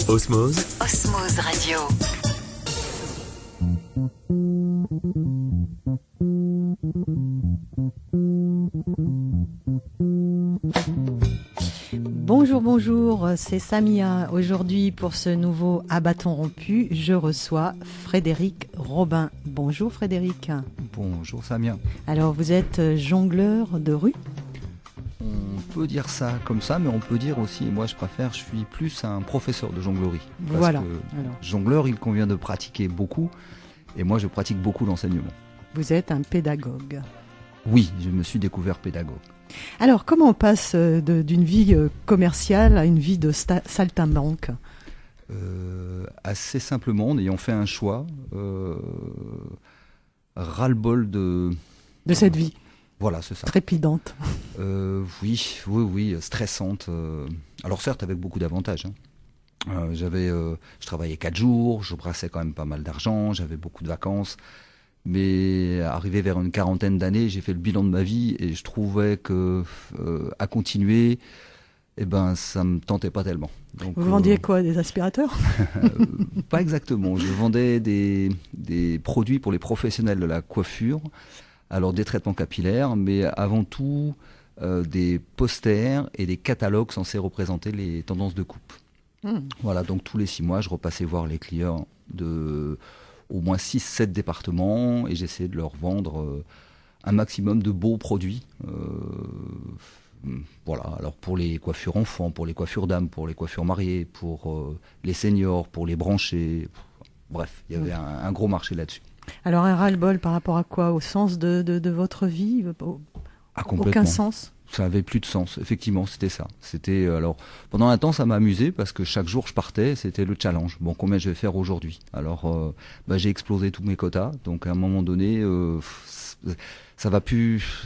Osmose. Osmose Radio. Bonjour, c'est Samia. Aujourd'hui, pour ce nouveau À bâton rompu, je reçois Frédéric Robin. Bonjour Frédéric. Bonjour Samia. Alors, vous êtes jongleur de rue ? On peut dire ça comme ça, mais on peut dire aussi, et moi je suis plus un professeur de jonglerie. Parce Voilà. que Alors, jongleur, il convient de pratiquer beaucoup, et moi je pratique beaucoup l'enseignement. vous êtes un pédagogue. Oui, je me suis découvert pédagogue. Alors, comment on passe d'une vie commerciale à une vie de saltimbanque ? Assez simplement, en ayant fait un choix, ras-le-bol de cette vie Voilà, c'est ça. trépidante. Oui, stressante. Alors certes, avec beaucoup d'avantages. Je travaillais 4 jours, je brassais quand même pas mal d'argent, j'avais beaucoup de vacances. Mais arrivé vers une quarantaine d'années, j'ai fait le bilan de ma vie et je trouvais que à continuer, ça me tentait pas tellement. Donc, Vous vendiez quoi, des aspirateurs ? Pas exactement. Je vendais des produits pour les professionnels de la coiffure. Alors des traitements capillaires, mais avant tout des posters et des catalogues censés représenter les tendances de coupe. Voilà, donc tous les 6 mois, je repassais voir les clients de au moins 6-7 départements et j'essayais de leur vendre un maximum de beaux produits. Voilà, alors pour les coiffures enfants, pour les coiffures dames, pour les coiffures mariées, pour les seniors, pour les branchés. Bref, il y avait un gros marché là-dessus. Alors, un ras-le-bol par rapport à quoi ? Au sens de votre vie ? Complètement. Aucun sens ? Ça avait plus de sens, effectivement, c'était ça. C'était alors pendant un temps, ça m'a amusé parce que chaque jour je partais, c'était le challenge. Bon, combien je vais faire aujourd'hui ? Alors, j'ai explosé tous mes quotas, donc à un moment donné, ça va plus,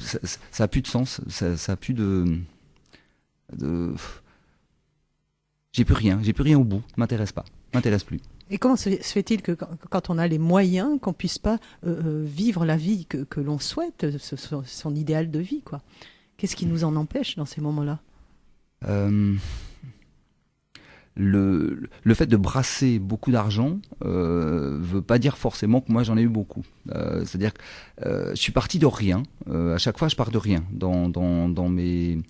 ça a plus de sens, ça a plus de, j'ai plus rien au bout, m'intéresse plus. Et comment se fait-il que quand on a les moyens, qu'on puisse pas vivre la vie que l'on souhaite, son idéal de vie, quoi ? Qu'est-ce qui nous en empêche dans ces moments-là ? Le fait de brasser beaucoup d'argent veut pas dire forcément que moi j'en ai eu beaucoup. C'est-à-dire que je suis parti de rien. À chaque fois, je pars de rien. Dans mes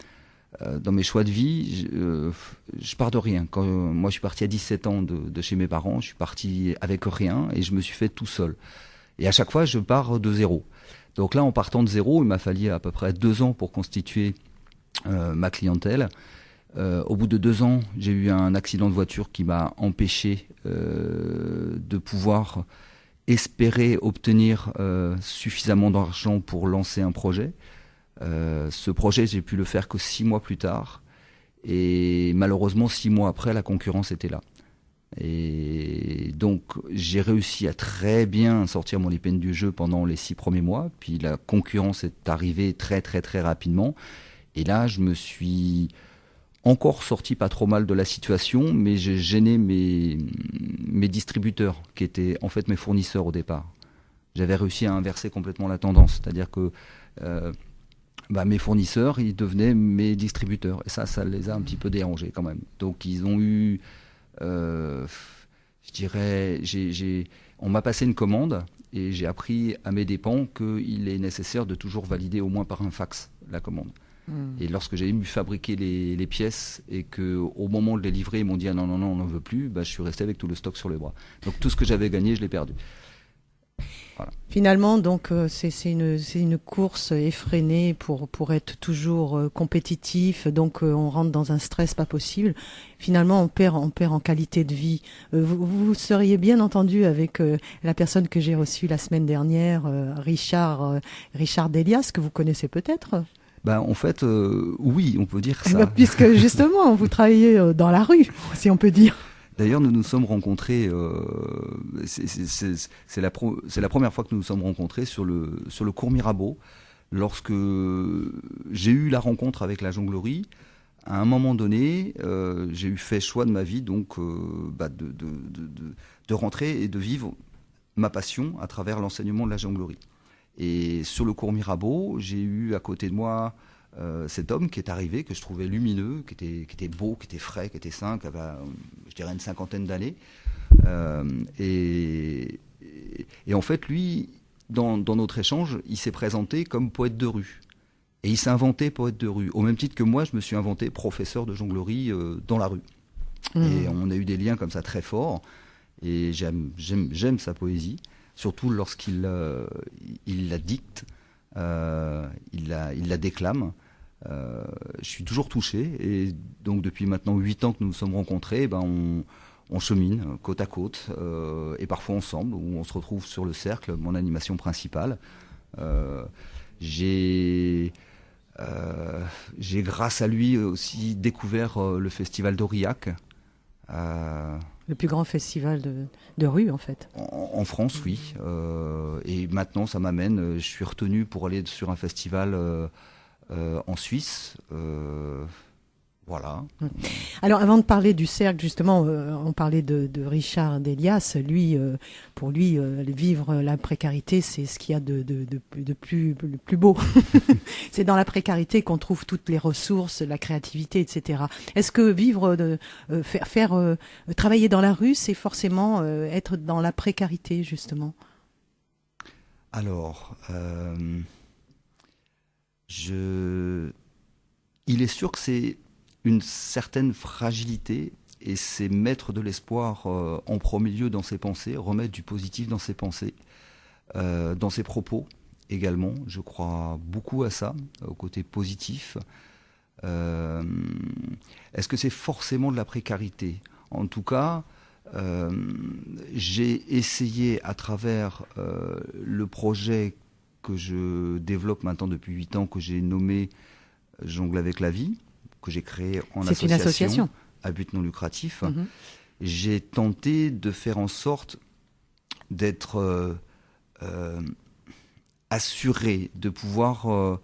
choix de vie, je pars de rien. Quand moi je suis parti à 17 ans de chez mes parents, je suis parti avec rien et je me suis fait tout seul. Et à chaque fois, je pars de zéro. Donc là, en partant de zéro, il m'a fallu à peu près 2 ans pour constituer ma clientèle. Au bout de 2 ans, j'ai eu un accident de voiture qui m'a empêché de pouvoir espérer obtenir suffisamment d'argent pour lancer un projet. Ce projet, j'ai pu le faire que 6 mois plus tard. Et malheureusement, 6 mois après, la concurrence était là. Et donc, j'ai réussi à très bien sortir mon épingle du jeu pendant les 6 premiers mois. Puis la concurrence est arrivée très, très, très rapidement. Et là, je me suis encore sorti pas trop mal de la situation, mais j'ai gêné mes distributeurs, qui étaient en fait mes fournisseurs au départ. J'avais réussi à inverser complètement la tendance. C'est-à-dire que mes fournisseurs, ils devenaient mes distributeurs. Et ça les a un petit peu dérangés quand même. Donc, ils ont eu... je dirais, on m'a passé une commande et j'ai appris à mes dépens qu'il est nécessaire de toujours valider au moins par un fax la commande. Et lorsque j'ai dû fabriquer les pièces et qu'au moment de les livrer, ils m'ont dit « Ah non, on n'en veut plus », je suis resté avec tout le stock sur les bras. Donc tout ce que j'avais gagné, je l'ai perdu. Voilà. Finalement, donc, c'est une course effrénée pour être toujours compétitif. Donc, on rentre dans un stress pas possible. Finalement, on perd en qualité de vie. Vous seriez bien entendu avec la personne que j'ai reçue la semaine dernière, Richard Delias, que vous connaissez peut-être. En fait, oui, on peut dire ça. Puisque justement, vous travaillez dans la rue, si on peut dire. D'ailleurs, nous nous sommes rencontrés, c'est la première fois que nous nous sommes rencontrés sur le cours Mirabeau, lorsque j'ai eu la rencontre avec la jonglerie. À un moment donné, j'ai eu fait choix de ma vie donc de rentrer et de vivre ma passion à travers l'enseignement de la jonglerie. Et sur le cours Mirabeau, j'ai eu à côté de moi cet homme qui est arrivé, que je trouvais lumineux, qui était beau, qui était frais, qui était sain, je dirais une cinquantaine d'années. Et en fait, lui, dans notre échange, il s'est présenté comme poète de rue. Et il s'est inventé poète de rue, au même titre que moi, je me suis inventé professeur de jonglerie dans la rue. Et on a eu des liens comme ça très forts. Et j'aime sa poésie, surtout lorsqu'il il la dicte, il la déclame. Je suis toujours touché. Et donc depuis maintenant 8 ans que nous nous sommes rencontrés, on chemine côte à côte, et parfois ensemble, où on se retrouve sur le cercle, mon animation principale. J'ai grâce à lui aussi découvert le festival d'Aurillac. Le plus grand festival de rue, en fait. En France, oui. Et maintenant, ça m'amène, je suis retenu pour aller sur un festival en Suisse. Voilà. Alors, avant de parler du cercle, justement, on parlait de Richard Délias. Lui, pour lui, vivre la précarité, c'est ce qu'il y a de plus beau. C'est dans la précarité qu'on trouve toutes les ressources, la créativité, etc. Est-ce que vivre, travailler dans la rue, c'est forcément être dans la précarité, justement? Alors, il est sûr que c'est une certaine fragilité, et c'est mettre de l'espoir en premier lieu dans ses pensées, remettre du positif dans ses pensées, dans ses propos également. Je crois beaucoup à ça, au côté positif. Est-ce que c'est forcément de la précarité? En tout cas, j'ai essayé à travers le projet que je développe maintenant depuis 8 ans, que j'ai nommé Jongle avec la vie, que j'ai créé en association à but non lucratif. J'ai tenté de faire en sorte d'être assuré, de pouvoir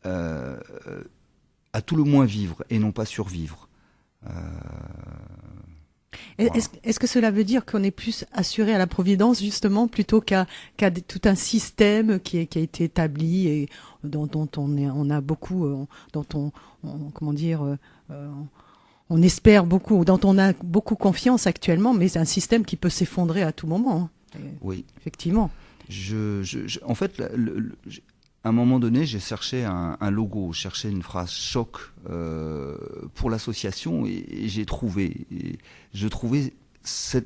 à tout le moins vivre et non pas survivre. Est-ce que cela veut dire qu'on est plus assuré à la providence, justement, plutôt qu'à tout un système qui a été établi et dont on a beaucoup, comment dire, on espère beaucoup, dont on a beaucoup confiance actuellement, mais c'est un système qui peut s'effondrer à tout moment. Oui. Effectivement. En fait, à un moment donné, j'ai cherché un logo, cherché une phrase choc pour l'association, et j'ai trouvé. Et je trouvais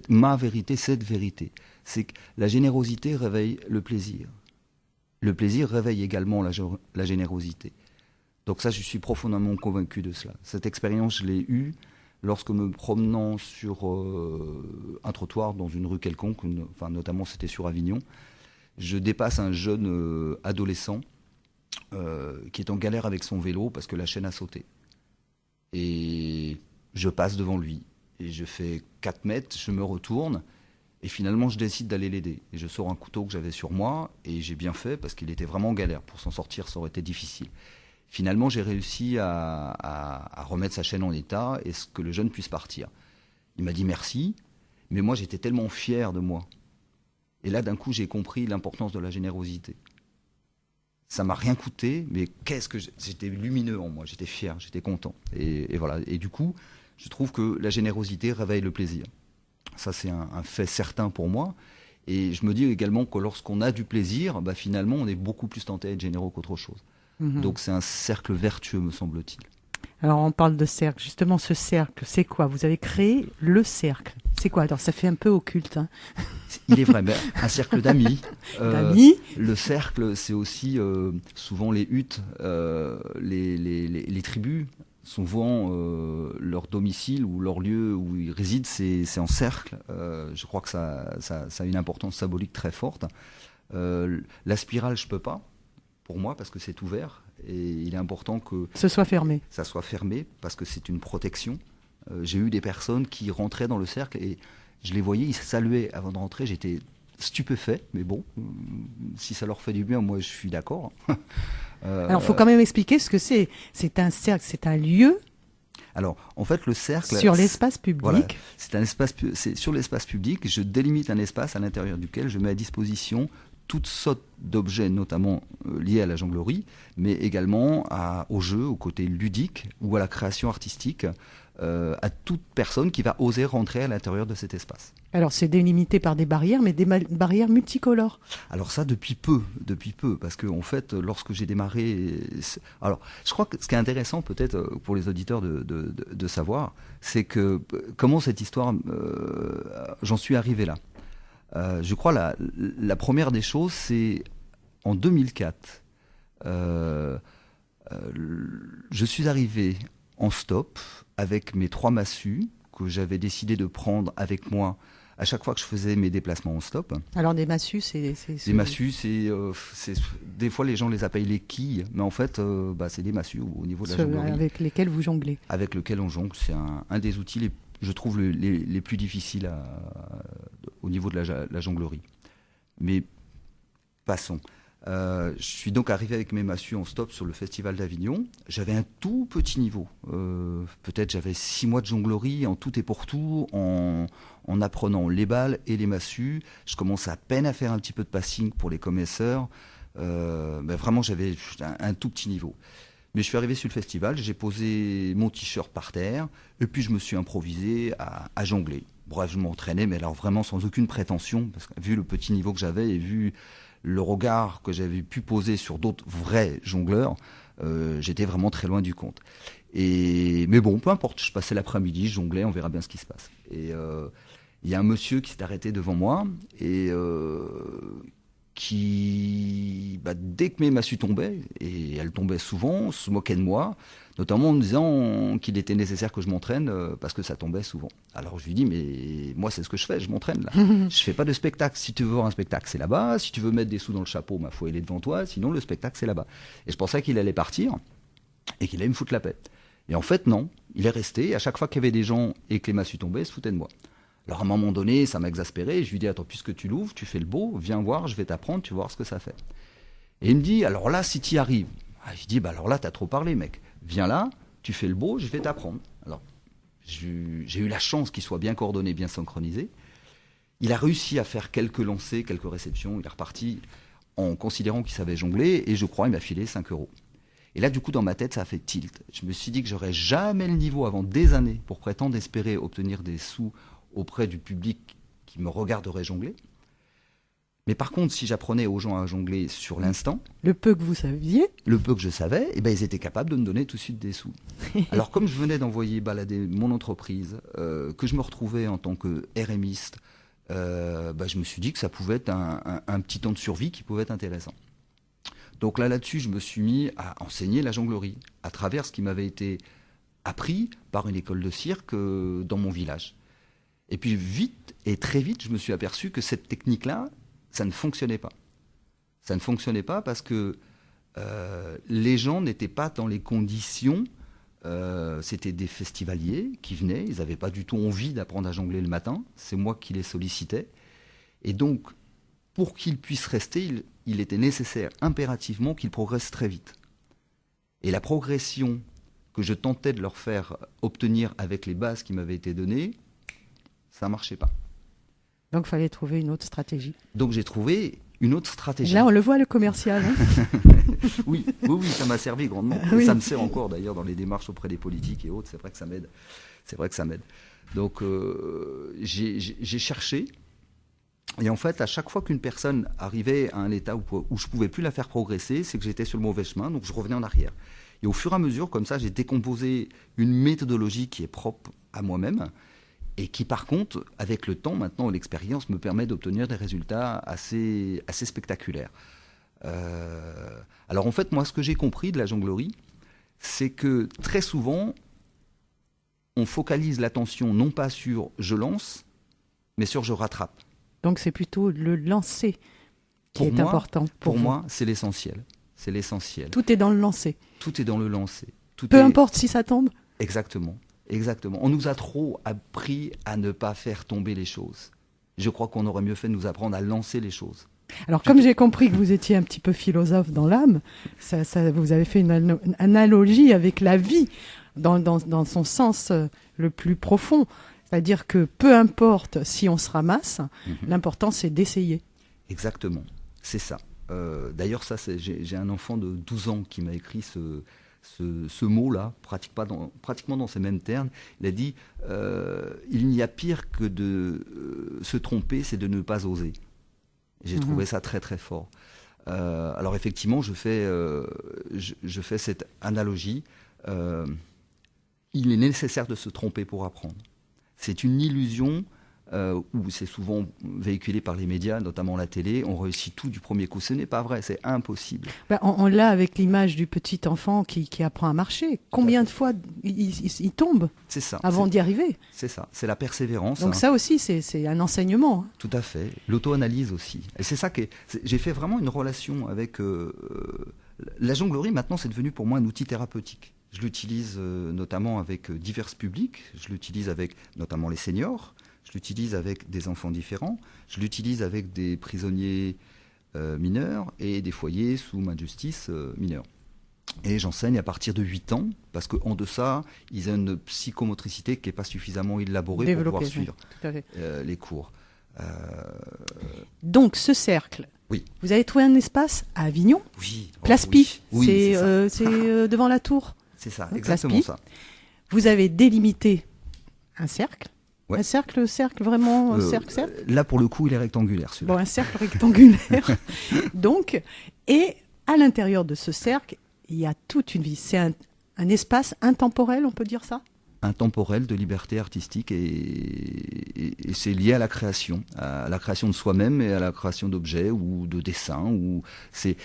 ma vérité, cette vérité. C'est que la générosité réveille le plaisir. Le plaisir réveille également la générosité. Donc ça, je suis profondément convaincu de cela. Cette expérience, je l'ai eue lorsque me promenant sur un trottoir dans une rue quelconque, notamment c'était sur Avignon. Je dépasse un jeune adolescent qui est en galère avec son vélo parce que la chaîne a sauté. Et je passe devant lui. Et je fais 4 mètres, je me retourne. Et finalement, je décide d'aller l'aider. Et je sors un couteau que j'avais sur moi. Et j'ai bien fait parce qu'il était vraiment en galère. Pour s'en sortir, ça aurait été difficile. Finalement, j'ai réussi à remettre sa chaîne en état et que le jeune puisse partir. Il m'a dit merci. Mais moi, j'étais tellement fier de moi. Et là, d'un coup, j'ai compris l'importance de la générosité. Ça m'a rien coûté, mais j'étais lumineux en moi, j'étais fier, j'étais content. Et voilà. Et du coup, je trouve que la générosité réveille le plaisir. Ça, c'est un fait certain pour moi. Et je me dis également que lorsqu'on a du plaisir, finalement, on est beaucoup plus tenté à être généreux qu'autre chose. Donc c'est un cercle vertueux, me semble-t-il. Alors on parle de cercle, justement ce cercle, c'est quoi? Vous avez créé le cercle. C'est quoi? Alors ça fait un peu occulte. Hein. Il est vrai, mais un cercle d'amis. D'amis. Le cercle, c'est aussi souvent les huttes, les tribus. Souvent leur domicile ou leur lieu où ils résident, c'est en cercle. Je crois que ça a une importance symbolique très forte. La spirale, je peux pas, pour moi, parce que c'est ouvert. Et il est important que ça soit fermé, parce que c'est une protection. J'ai eu des personnes qui rentraient dans le cercle et je les voyais, ils saluaient avant de rentrer. J'étais stupéfait, mais bon, si ça leur fait du bien, moi je suis d'accord. Alors il faut quand même expliquer ce que c'est. C'est un cercle, c'est un lieu. Alors, en fait, le cercle... Sur l'espace public. Voilà, c'est sur l'espace public. Je délimite un espace à l'intérieur duquel je mets à disposition toutes sortes d'objets, notamment liés à la jonglerie, mais également au jeu, au côté ludique ou à la création artistique, à toute personne qui va oser rentrer à l'intérieur de cet espace. Alors c'est délimité par des barrières, mais des barrières multicolores. Alors ça depuis peu, parce que en fait, lorsque j'ai démarré, alors je crois que ce qui est intéressant peut-être pour les auditeurs de savoir, c'est que comment cette histoire, j'en suis arrivé là. Je crois la première des choses, c'est en 2004. Je suis arrivé en stop avec mes 3 massues que j'avais décidé de prendre avec moi à chaque fois que je faisais mes déplacements en stop. Alors des massues, c'est des massues, des fois les gens les appellent les quilles, mais en fait c'est des massues au niveau de la jonglerie. Avec lesquelles vous jonglez. Avec lesquelles on jongle, c'est un des outils, je trouve, les plus difficiles au niveau de la jonglerie. Mais passons. Je suis donc arrivé avec mes massues en stop sur le Festival d'Avignon. J'avais un tout petit niveau. Peut-être j'avais 6 mois de jonglerie en tout et pour tout, en apprenant les balles et les massues. Je commençais à peine à faire un petit peu de passing pour les connaisseurs. Vraiment, j'avais un tout petit niveau. Mais je suis arrivé sur le festival, j'ai posé mon t-shirt par terre, et puis je me suis improvisé à jongler. Bref, je m'entraînais, mais alors vraiment sans aucune prétention, parce que vu le petit niveau que j'avais et vu le regard que j'avais pu poser sur d'autres vrais jongleurs, j'étais vraiment très loin du compte. Mais bon, peu importe, je passais l'après-midi, je jonglais, on verra bien ce qui se passe. Et il y a un monsieur qui s'est arrêté devant moi, et qui, dès que mes massues tombaient, et elles tombaient souvent, se moquait de moi, notamment en me disant qu'il était nécessaire que je m'entraîne parce que ça tombait souvent. Alors je lui dis, mais moi c'est ce que je fais, je m'entraîne là. Je fais pas de spectacle. Si tu veux voir un spectacle, c'est là-bas. Si tu veux mettre des sous dans le chapeau, ma foi, il est devant toi. Sinon, le spectacle, c'est là-bas. Et je pensais qu'il allait partir et qu'il allait me foutre la paix. Et en fait, non. Il est resté. Et à chaque fois qu'il y avait des gens et que les massues tombaient, il se foutait de moi. Alors à un moment donné, ça m'a exaspéré. Je lui dis, attends, puisque tu l'ouvres, tu fais le beau, viens voir, je vais t'apprendre, tu vas voir ce que ça fait. Et il me dit, alors là, si tu y arrives. Je dis, alors là, t'as trop parlé, mec. Viens là, tu fais le beau, je vais t'apprendre. Alors, j'ai eu la chance qu'il soit bien coordonné, bien synchronisé. Il a réussi à faire quelques lancers, quelques réceptions. Il est reparti en considérant qu'il savait jongler. Et je crois, il m'a filé 5 €. Et là, du coup, dans ma tête, ça a fait tilt. Je me suis dit que j'aurais jamais le niveau avant des années pour prétendre espérer obtenir des sous auprès du public qui me regarderait jongler. Mais par contre, si j'apprenais aux gens à jongler sur l'instant, le peu que vous saviez, le peu que je savais, ils étaient capables de me donner tout de suite des sous. Alors comme je venais d'envoyer balader mon entreprise, que je me retrouvais en tant que RMiste, je me suis dit que ça pouvait être un petit temps de survie qui pouvait être intéressant. Donc là-dessus, je me suis mis à enseigner la jonglerie à travers ce qui m'avait été appris par une école de cirque dans mon village. Et puis très vite, je me suis aperçu que cette technique-là, ça ne fonctionnait pas. Ça ne fonctionnait pas parce que les gens n'étaient pas dans les conditions. C'était des festivaliers qui venaient, ils n'avaient pas du tout envie d'apprendre à jongler le matin. C'est moi qui les sollicitais. Et donc, pour qu'ils puissent rester, il était nécessaire impérativement qu'ils progressent très vite. Et la progression que je tentais de leur faire obtenir avec les bases qui m'avaient été données, ça ne marchait pas. Donc, il fallait trouver une autre stratégie. Donc, j'ai trouvé une autre stratégie. Là, on le voit, le commercial. Oui, ça m'a servi grandement. Oui. Ça me sert encore, d'ailleurs, dans les démarches auprès des politiques et autres. C'est vrai que ça m'aide. Donc, j'ai cherché. Et en fait, à chaque fois qu'une personne arrivait à un état où je ne pouvais plus la faire progresser, c'est que j'étais sur le mauvais chemin, donc je revenais en arrière. Et au fur et à mesure, comme ça, j'ai décomposé une méthodologie qui est propre à moi-même, et qui, par contre, avec le temps, maintenant, l'expérience me permet d'obtenir des résultats assez spectaculaires. Alors, en fait, moi, ce que j'ai compris de la jonglerie, c'est que très souvent, on focalise l'attention non pas sur « je lance », mais sur « je rattrape ». Donc, c'est plutôt le lancer qui est important. Pour moi, c'est l'essentiel. C'est l'essentiel. Tout est dans le lancer. Tout est dans le lancer. Peu importe si ça tombe. Exactement. On nous a trop appris à ne pas faire tomber les choses. Je crois qu'on aurait mieux fait de nous apprendre à lancer les choses. Alors, comme j'ai compris que vous étiez un petit peu philosophe dans l'âme, vous avez fait une analogie avec la vie dans son sens le plus profond. C'est-à-dire que peu importe si on se ramasse, l'important c'est d'essayer. Exactement, c'est ça. D'ailleurs, j'ai un enfant de 12 ans qui m'a écrit ce mot-là, pratiquement dans ces mêmes termes. Il a dit il n'y a pire que de se tromper, c'est de ne pas oser. J'ai trouvé ça très très fort. Alors effectivement, je fais cette analogie. Il est nécessaire de se tromper pour apprendre. C'est une illusion où c'est souvent véhiculé par les médias, notamment la télé. On réussit tout du premier coup. Ce n'est pas vrai, c'est impossible. On l'a avec l'image du petit enfant qui apprend à marcher. Combien de fois il tombe avant d'y arriver? C'est ça, c'est la persévérance. Donc ça aussi, c'est un enseignement. Tout à fait. L'auto-analyse aussi. Et c'est ça j'ai fait vraiment une relation avec... la jonglerie, maintenant, c'est devenu pour moi un outil thérapeutique. Je l'utilise notamment avec divers publics. Je l'utilise avec notamment les seniors. Je l'utilise avec des enfants différents. Je l'utilise avec des prisonniers mineurs et des foyers sous main de justice mineurs. Et j'enseigne à partir de 8 ans, parce qu'en deçà, ils ont une psychomotricité qui n'est pas suffisamment élaborée pour pouvoir suivre les cours. Donc ce cercle, oui. Vous avez trouvé un espace à Avignon, oui. Place Pi, c'est devant la tour. C'est ça, exactement ça. Vous avez délimité un cercle. Ouais. Un cercle, vraiment, cercle. Là, pour le coup, il est rectangulaire, celui-là. Bon, un cercle rectangulaire. Donc, et à l'intérieur de ce cercle, il y a toute une vie. C'est un espace intemporel, on peut dire ça? Intemporel de liberté artistique et c'est lié à la création de soi-même et à la création d'objets ou de dessins. Ou c'est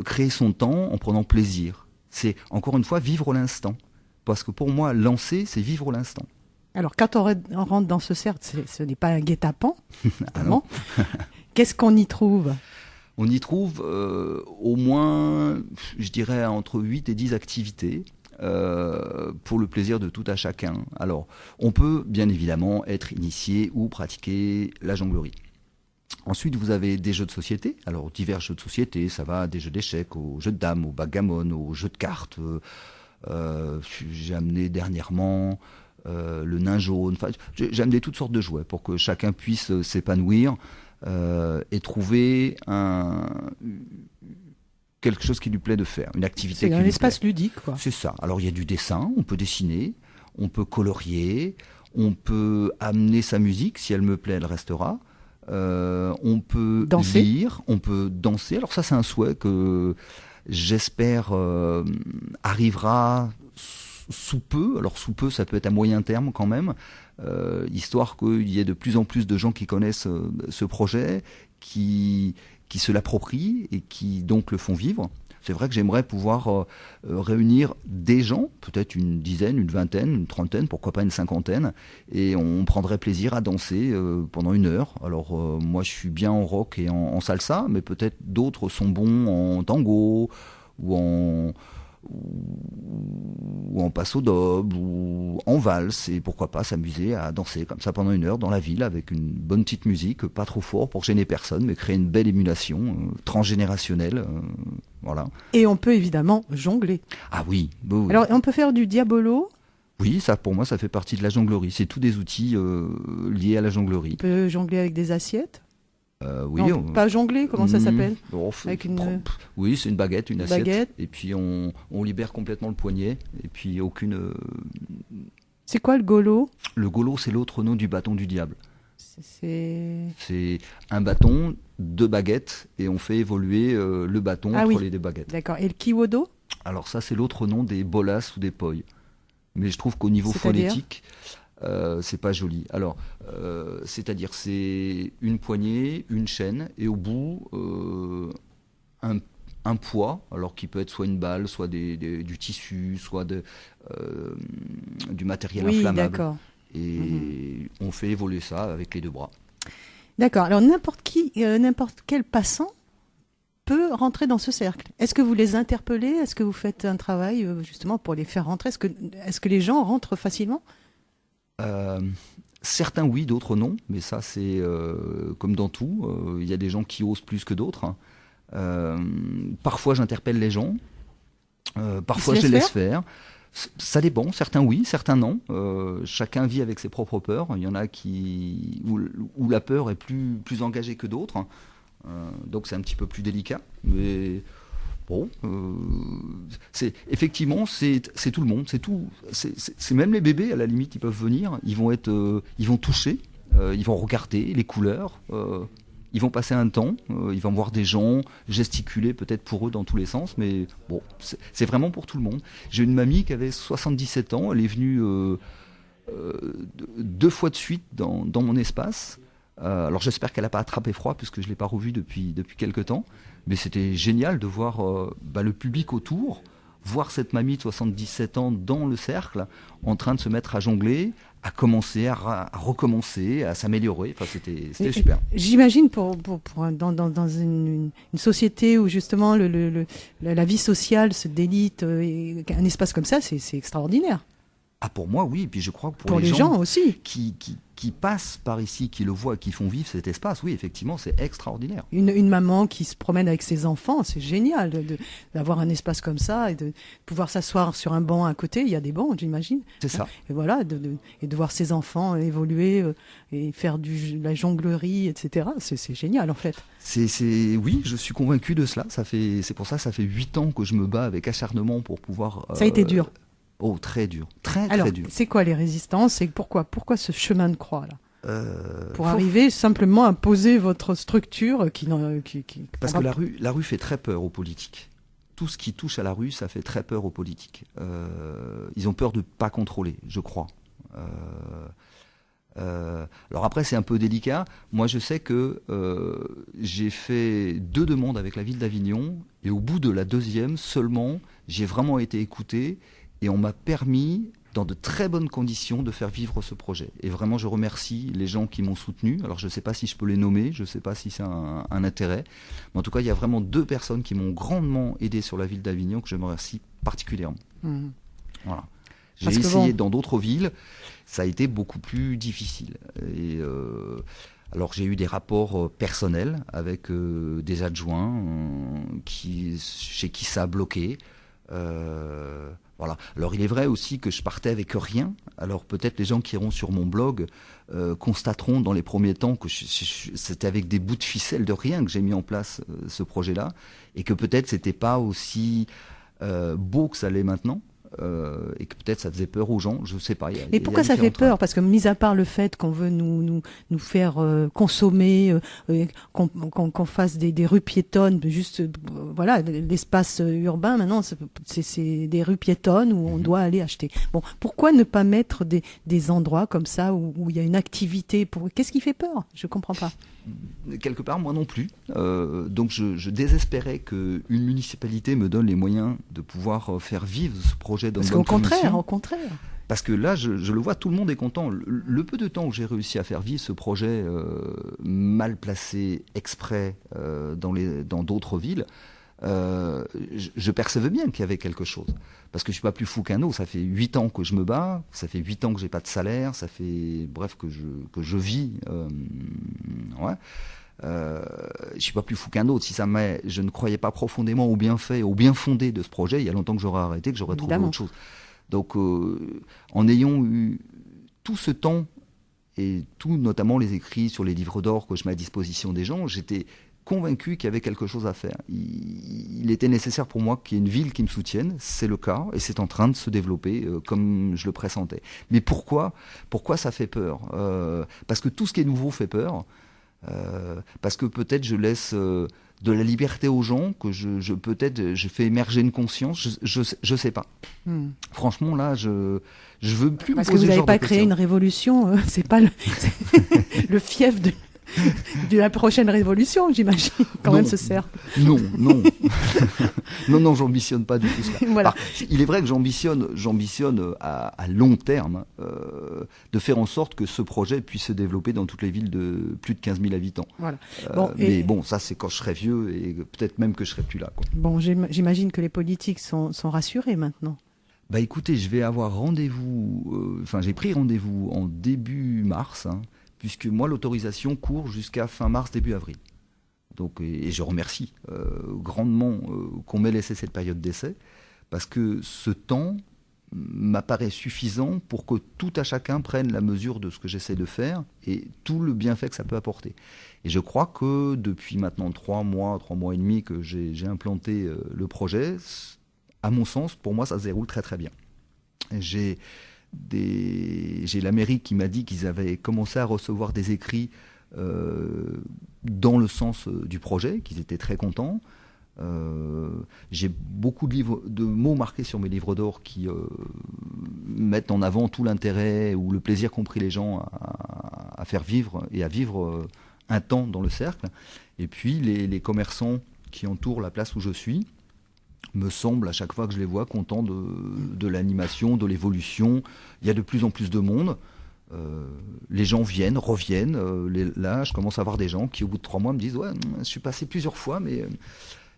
créer son temps en prenant plaisir. C'est, encore une fois, vivre l'instant. Parce que pour moi, lancer, c'est vivre l'instant. Alors, quand on rentre dans ce cercle, ce n'est pas un guet-apens. Ah non. Qu'est-ce qu'on y trouve? On y trouve au moins, je dirais, entre 8 et 10 activités pour le plaisir de tout à chacun. Alors, on peut bien évidemment être initié ou pratiquer la jonglerie. Ensuite, vous avez des jeux de société. Alors, divers jeux de société, ça va des jeux d'échecs, aux jeux de dames, au backgammon, aux jeux de cartes. J'ai amené dernièrement le nain jaune. Enfin, j'ai amené toutes sortes de jouets pour que chacun puisse s'épanouir et trouver quelque chose qui lui plaît de faire, une activité qui lui plaît. C'est un espace ludique, quoi. C'est ça. Alors, il y a du dessin, on peut dessiner, on peut colorier, on peut amener sa musique, si elle me plaît, elle restera. On peut lire, on peut danser. Alors ça, c'est un souhait que j'espère arrivera sous peu. Alors sous peu, ça peut être à moyen terme quand même, histoire qu'il y ait de plus en plus de gens qui connaissent ce projet, qui se l'approprient et qui donc le font vivre. C'est vrai que j'aimerais pouvoir réunir des gens, peut-être une dizaine, une vingtaine, une trentaine, pourquoi pas une cinquantaine, et on prendrait plaisir à danser pendant 1 heure. Alors moi je suis bien en rock et en salsa, mais peut-être d'autres sont bons en tango ou en passo doble ou en valse, et pourquoi pas s'amuser à danser comme ça pendant 1 heure dans la ville avec une bonne petite musique, pas trop fort pour gêner personne, mais créer une belle émulation transgénérationnelle. Voilà. Et on peut évidemment jongler. Ah oui, oui. Alors on peut faire du diabolo. Oui, ça pour moi ça fait partie de la jonglerie. C'est tous des outils liés à la jonglerie. On peut jongler avec des assiettes. Oui, non, pas jongler, comment ça s'appelle? Avec oui, c'est une baguette, une assiette. Et puis on libère complètement le poignet. Et puis aucune. C'est quoi le golo? Le golo, c'est l'autre nom du bâton du diable. C'est un bâton, 2 baguettes, et on fait évoluer le bâton entre les 2 baguettes. D'accord. Et le kiwodo? Alors ça, c'est l'autre nom des bolas ou des poi. Mais je trouve qu'au niveau phonétique, c'est pas joli. Alors, c'est-à-dire c'est une poignée, une chaîne, et au bout un poids, alors qui peut être soit une balle, soit du tissu, soit du matériel inflammable. D'accord. Et on fait évoluer ça avec les 2 bras. D'accord. Alors n'importe quel passant peut rentrer dans ce cercle. Est-ce que vous les interpellez? Est-ce que vous faites un travail justement pour les faire rentrer? Est-ce que les gens rentrent facilement? Certains oui, d'autres non, mais ça c'est comme dans tout. Il y a des gens qui osent plus que d'autres. Parfois j'interpelle les gens, parfois je les laisse faire. Ça dépend, certains oui, certains non. Chacun vit avec ses propres peurs. Il y en a où la peur est plus engagée que d'autres. Donc c'est un petit peu plus délicat. Mais Bon, effectivement, c'est tout le monde, c'est même les bébés à la limite, ils peuvent venir, ils vont toucher, ils vont regarder les couleurs, ils vont passer un temps, ils vont voir des gens gesticuler peut-être pour eux dans tous les sens, mais bon, c'est vraiment pour tout le monde. J'ai une mamie qui avait 77 ans, elle est venue 2 fois de suite dans mon espace. Alors j'espère qu'elle n'a pas attrapé froid puisque je ne l'ai pas revue depuis quelques temps. Mais c'était génial de voir le public autour, voir cette mamie de 77 ans dans le cercle, en train de se mettre à jongler, à commencer, à recommencer, à s'améliorer. Enfin, c'était super. J'imagine dans une société où justement la vie sociale se délite, un espace comme ça, c'est extraordinaire. Ah, pour moi, oui. Et puis je crois que pour les gens aussi qui passent par ici, qui le voient, qui font vivre cet espace, oui, effectivement, c'est extraordinaire. Une maman qui se promène avec ses enfants, c'est génial d'avoir un espace comme ça et de pouvoir s'asseoir sur un banc à côté. Il y a des bancs, j'imagine. C'est ça. Et voilà, et de voir ses enfants évoluer et faire la jonglerie, etc. C'est génial, en fait. Oui, je suis convaincu de cela. C'est pour ça, ça fait 8 ans que je me bats avec acharnement pour pouvoir... Ça a été dur. Oh, très dur. Très dur. C'est quoi les résistances et pourquoi ce chemin de croix, là pour arriver simplement à poser votre structure Parce que la rue fait très peur aux politiques. Tout ce qui touche à la rue, ça fait très peur aux politiques. Ils ont peur de ne pas contrôler, je crois. Alors après, c'est un peu délicat. Moi, je sais que j'ai fait 2 demandes avec la ville d'Avignon et au bout de la 2e seulement, j'ai vraiment été écouté. Et on m'a permis, dans de très bonnes conditions, de faire vivre ce projet. Et vraiment, je remercie les gens qui m'ont soutenu. Alors, je ne sais pas si je peux les nommer, je ne sais pas si c'est un intérêt. Mais en tout cas, il y a vraiment 2 personnes qui m'ont grandement aidé sur la ville d'Avignon, que je remercie particulièrement. Voilà. J'ai essayé dans d'autres villes, ça a été beaucoup plus difficile. Et alors, j'ai eu des rapports personnels avec des adjoints chez qui ça a bloqué. Voilà. Alors il est vrai aussi que je partais avec rien. Alors peut-être les gens qui iront sur mon blog constateront dans les premiers temps que c'était avec des bouts de ficelle de rien que j'ai mis en place ce projet-là et que peut-être c'était pas aussi beau que ça l'est maintenant. Et que peut-être ça faisait peur aux gens, je ne sais pas. Et pourquoi ça fait peur ? Parce que mis à part le fait qu'on veut nous faire consommer, qu'on fasse des rues piétonnes, juste voilà, l'espace urbain maintenant, c'est des rues piétonnes où on doit aller acheter. Bon, pourquoi ne pas mettre des endroits comme ça où il y a une activité Qu'est-ce qui fait peur ? Je comprends pas. Quelque part, moi non plus. Donc je désespérais qu'une municipalité me donne les moyens de pouvoir faire vivre ce projet dans de bonnes conditions. Au contraire. Parce que là, je le vois, tout le monde est content. Le peu de temps où j'ai réussi à faire vivre ce projet mal placé exprès dans d'autres villes, je percevais bien qu'il y avait quelque chose. Parce que je suis pas plus fou qu'un autre. Ça fait 8 ans que je me bats, ça fait 8 ans que j'ai pas de salaire, ça fait, bref, que je vis. Ouais. Je suis pas plus fou qu'un autre. Si je ne croyais pas profondément au bienfait, au bien fondé de ce projet, il y a longtemps que j'aurais arrêté, que j'aurais trouvé autre chose. Donc, en ayant eu tout ce temps et tout, notamment les écrits sur les livres d'or que je mets à disposition des gens, j'étais convaincu qu'il y avait quelque chose à faire. Il était nécessaire pour moi qu'il y ait une ville qui me soutienne. C'est le cas et c'est en train de se développer comme je le pressentais. Mais pourquoi ça fait peur ? Parce que tout ce qui est nouveau fait peur. Parce que peut-être je laisse de la liberté aux gens, que peut-être je fais émerger une conscience. Je sais pas. Franchement, là, je veux plus me poser ce genre de questions. Parce que vous n'avez pas créé une révolution. C'est pas le fief de la prochaine révolution, j'imagine, quand même, ce cercle. Non, j'ambitionne pas du tout cela. Voilà. Il est vrai que j'ambitionne à long terme de faire en sorte que ce projet puisse se développer dans toutes les villes de plus de 15 000 habitants. Voilà. Mais bon, ça c'est quand je serai vieux et peut-être même que je serai plus là. Quoi. Bon, j'imagine que les politiques sont rassurés maintenant. Bah écoutez, je vais avoir rendez-vous, j'ai pris rendez-vous en début mars, puisque moi, l'autorisation court jusqu'à fin mars, début avril. Donc, et je remercie grandement qu'on m'ait laissé cette période d'essai, parce que ce temps m'apparaît suffisant pour que tout à chacun prenne la mesure de ce que j'essaie de faire et tout le bienfait que ça peut apporter. Et je crois que depuis maintenant 3 mois et demi que j'ai implanté le projet, à mon sens, pour moi, ça se déroule très très bien. J'ai la mairie qui m'a dit qu'ils avaient commencé à recevoir des écrits dans le sens du projet, qu'ils étaient très contents. J'ai beaucoup de mots marqués sur mes livres d'or qui mettent en avant tout l'intérêt ou le plaisir qu'ont pris les gens à faire vivre et à vivre un temps dans le cercle. Et puis les commerçants qui entourent la place où je suis me semblent à chaque fois que je les vois contents de l'animation, de l'évolution. Il y a de plus en plus de monde. Les gens reviennent. Là, je commence à voir des gens qui, au bout de 3 mois, me disent « Ouais, je suis passé plusieurs fois, mais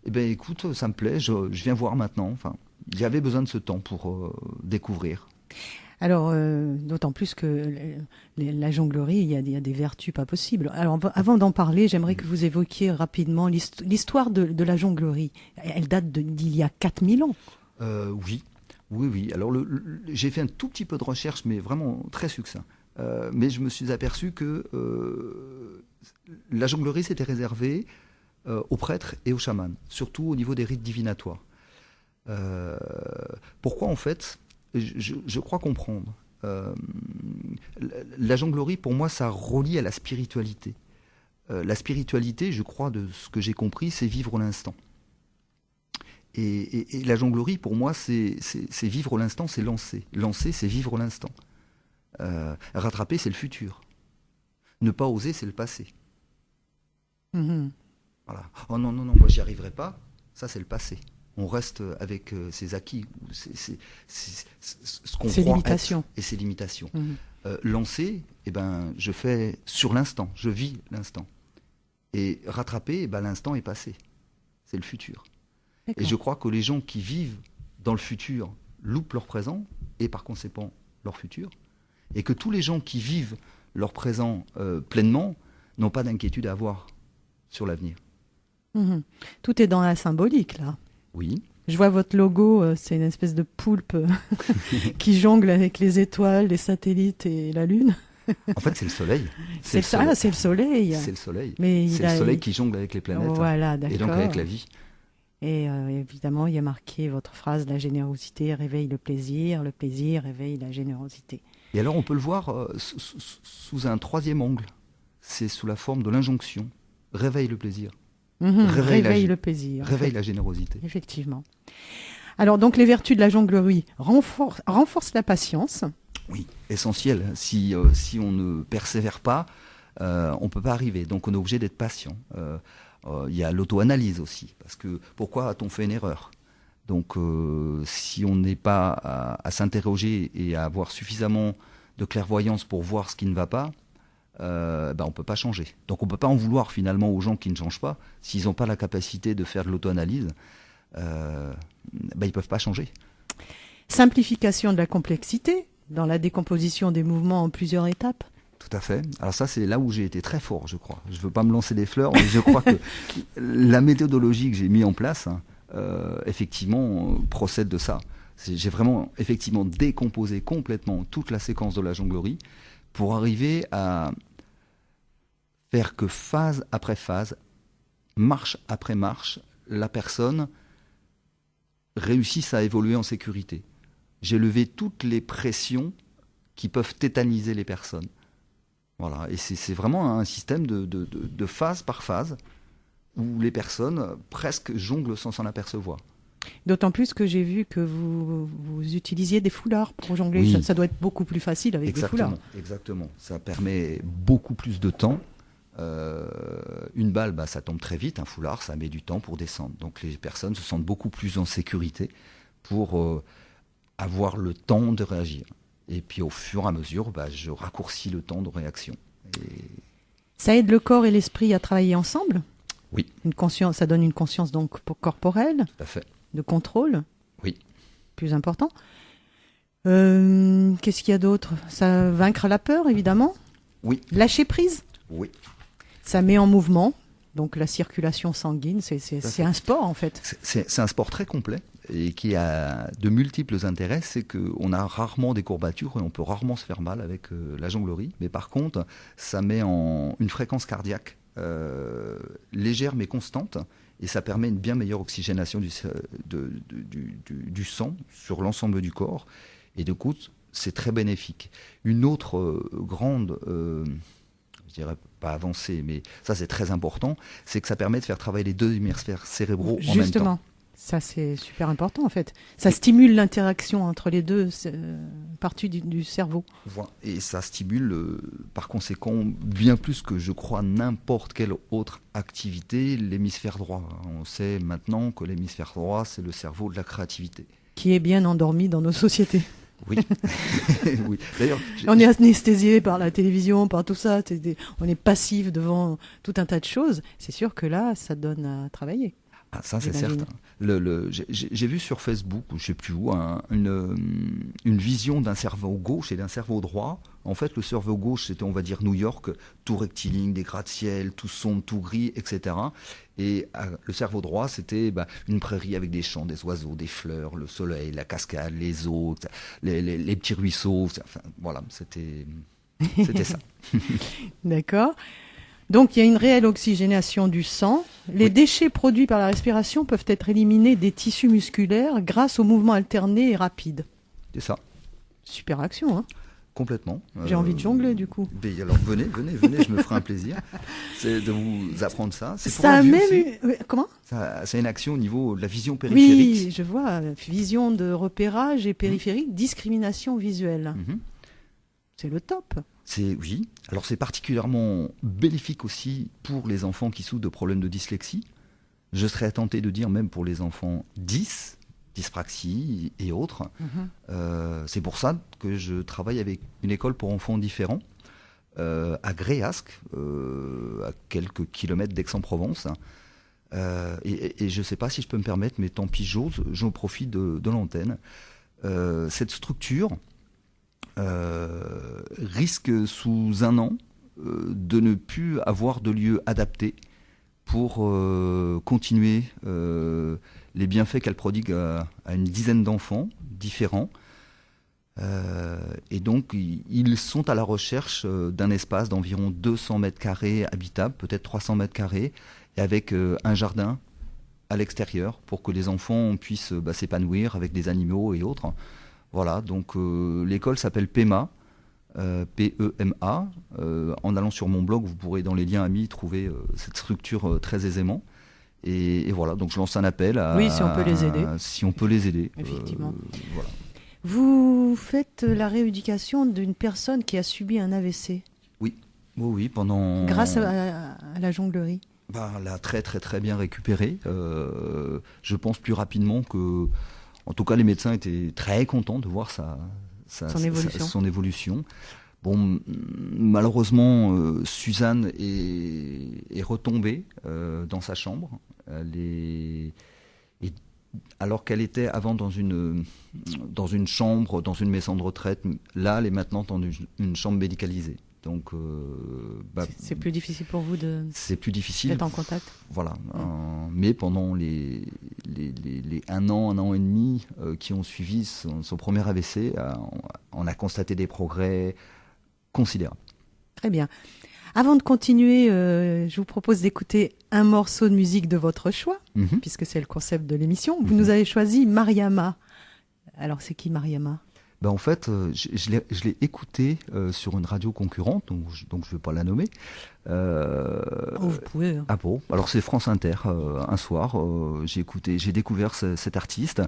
eh ben, écoute, ça me plaît, je viens voir maintenant. » Enfin, j'avais besoin de ce temps pour découvrir. Alors, d'autant plus que la jonglerie, il y a des vertus pas possibles. Alors, avant d'en parler, j'aimerais que vous évoquiez rapidement l'histoire de la jonglerie. Elle date d'il y a 4000 ans. Oui. Alors, j'ai fait un tout petit peu de recherche, mais vraiment très succinct. Mais je me suis aperçu que la jonglerie s'était réservée aux prêtres et aux chamans, surtout au niveau des rites divinatoires. Pourquoi, en fait, je crois comprendre. La jonglerie, pour moi, ça relie à la spiritualité. La spiritualité, je crois, de ce que j'ai compris, c'est vivre l'instant. Et la jonglerie, pour moi, c'est vivre l'instant, c'est lancer. Lancer, c'est vivre l'instant. Rattraper, c'est le futur. Ne pas oser, c'est le passé. Mmh. Voilà. Oh non, moi, j'y arriverai pas. Ça, c'est le passé. On reste avec ses acquis, ce qu'on croit limitations. Être, et ses limitations. Mmh. Lancer, je fais sur l'instant, je vis l'instant. Et rattraper, l'instant est passé. C'est le futur. D'accord. Et je crois que les gens qui vivent dans le futur loupent leur présent et par conséquent leur futur. Et que tous les gens qui vivent leur présent pleinement n'ont pas d'inquiétude à avoir sur l'avenir. Mmh. Tout est dans la symbolique, là. Oui. Je vois votre logo, c'est une espèce de poulpe qui jongle avec les étoiles, les satellites et la Lune. En fait, c'est le soleil. C'est le soleil. C'est le soleil. Mais c'est le soleil qui jongle avec les planètes. Voilà, d'accord. Et donc avec la vie. Et évidemment, il y a marqué votre phrase, la générosité réveille le plaisir réveille la générosité. Et alors, on peut le voir sous un troisième angle. C'est sous la forme de l'injonction. Réveille le plaisir. Réveille le plaisir. Réveille la générosité. Effectivement. Alors, donc, les vertus de la jonglerie renforcent la patience. Oui, essentiel. Si on ne persévère pas, on ne peut pas arriver. Donc, on est obligé d'être patient. Il y a l'auto-analyse aussi. Parce que pourquoi a-t-on fait une erreur ? Donc, si on n'est pas à s'interroger et à avoir suffisamment de clairvoyance pour voir ce qui ne va pas, on ne peut pas changer. Donc on ne peut pas en vouloir finalement aux gens qui ne changent pas. S'ils n'ont pas la capacité de faire de l'auto-analyse, ils ne peuvent pas changer. Simplification de la complexité dans la décomposition des mouvements en plusieurs étapes. Tout à fait. Alors ça, c'est là où j'ai été très fort, je crois. Je ne veux pas me lancer des fleurs, mais je crois que la méthodologie que j'ai mise en place, effectivement, procède de ça. J'ai vraiment, effectivement, décomposé complètement toute la séquence de la jonglerie pour arriver à faire que phase après phase, marche après marche, la personne réussisse à évoluer en sécurité. J'ai levé toutes les pressions qui peuvent tétaniser les personnes. Voilà, et c'est vraiment un système de phase par phase où les personnes presque jonglent sans s'en apercevoir. D'autant plus que j'ai vu que vous utilisiez des foulards pour jongler. Oui. Ça doit être beaucoup plus facile avec des foulards. Exactement. Ça permet beaucoup plus de temps. Une balle, ça tombe très vite. Un foulard, ça met du temps pour descendre. Donc les personnes se sentent beaucoup plus en sécurité pour avoir le temps de réagir. Et puis au fur et à mesure, je raccourcis le temps de réaction. Ça aide le corps et l'esprit à travailler ensemble ? Oui. Ça donne une conscience donc corporelle ? Tout à fait. De contrôle ? Oui. Plus important. Qu'est-ce qu'il y a d'autre ? Ça vaincre la peur, évidemment. Oui. Lâcher prise. Oui. Ça met en mouvement, donc la circulation sanguine, c'est un sport en fait. C'est un sport très complet et qui a de multiples intérêts, c'est qu'on a rarement des courbatures et on peut rarement se faire mal avec la jonglerie. Mais par contre, ça met en une fréquence cardiaque légère mais constante et ça permet une bien meilleure oxygénation du sang sur l'ensemble du corps. Et du coup, c'est très bénéfique. Une autre grande, je dirais pas avancée, mais ça c'est très important, c'est que ça permet de faire travailler les deux hémisphères cérébraux en même temps. Justement, ça c'est super important en fait. Ça stimule l'interaction entre les deux parties du cerveau. Voilà. Et ça stimule par conséquent bien plus que je crois n'importe quelle autre activité l'hémisphère droit. On sait maintenant que l'hémisphère droit c'est le cerveau de la créativité. Qui est bien endormi dans nos sociétés. Oui. Oui. D'ailleurs, on est anesthésié par la télévision, par tout ça. On est passif devant tout un tas de choses. C'est sûr que là, ça donne à travailler. Ah, ça, c'est certain. J'ai vu sur Facebook, ou je ne sais plus où, une vision d'un cerveau gauche et d'un cerveau droit. En fait, le cerveau gauche, c'était, on va dire, New York, tout rectiligne, des gratte-ciel, tout sombre, tout gris, etc. Et le cerveau droit, c'était une prairie avec des champs, des oiseaux, des fleurs, le soleil, la cascade, les eaux, les petits ruisseaux. Enfin, voilà, c'était ça. D'accord. Donc, il y a une réelle oxygénation du sang. Les déchets produits par la respiration peuvent être éliminés des tissus musculaires grâce aux mouvements alternés et rapides. C'est ça. Super action, hein ? Complètement. J'ai envie de jongler, du coup. Alors, venez, je me ferai un plaisir. C'est de vous apprendre ça. C'est pour ça la vue même aussi. Comment ? C'est une action au niveau de la vision périphérique. Oui, je vois. Vision de repérage et périphérique, discrimination visuelle. C'est le top. Oui. Alors c'est particulièrement bénéfique aussi pour les enfants qui souffrent de problèmes de dyslexie. Je serais tenté de dire même pour les enfants dyspraxie et autres. C'est pour ça que je travaille avec une école pour enfants différents à Gréasque, à quelques kilomètres d'Aix-en-Provence. Et je ne sais pas si je peux me permettre, mais tant pis, j'en profite de l'antenne. Cette structure risque sous un an de ne plus avoir de lieu adapté pour continuer les bienfaits qu'elle prodigue à une dizaine d'enfants différents. Et donc ils sont à la recherche d'un espace d'environ 200 mètres carrés habitable, peut-être 300 mètres carrés, et avec un jardin à l'extérieur pour que les enfants puissent s'épanouir avec des animaux et autres. Voilà, donc l'école s'appelle PEMA, P-E-M-A. En allant sur mon blog, vous pourrez dans les liens amis trouver cette structure très aisément. Et voilà, donc je lance un appel à... Oui, si on peut les aider. Si on peut les aider. Effectivement. Voilà. Vous faites la rééducation d'une personne qui a subi un AVC. Oui, pendant... Grâce à la jonglerie. Elle a très très très bien récupéré. Je pense plus rapidement que... En tout cas, les médecins étaient très contents de voir son évolution. Bon, malheureusement, Suzanne est retombée dans sa chambre. Alors qu'elle était avant dans une chambre, dans une maison de retraite, là, elle est maintenant dans une chambre médicalisée. Donc, c'est plus difficile pour vous d'être en contact. Voilà. Mais pendant les 1 an et demi qui ont suivi son premier AVC, on a constaté des progrès considérables. Très bien. Avant de continuer, je vous propose d'écouter un morceau de musique de votre choix, puisque c'est le concept de l'émission. Vous nous avez choisi Mariama. Alors, c'est qui Mariama ? En fait, je l'ai écouté sur une radio concurrente, donc je ne vais pas la nommer. Vous pouvez. Hein. Ah bon ? Alors c'est France Inter. Un soir, j'ai découvert cet artiste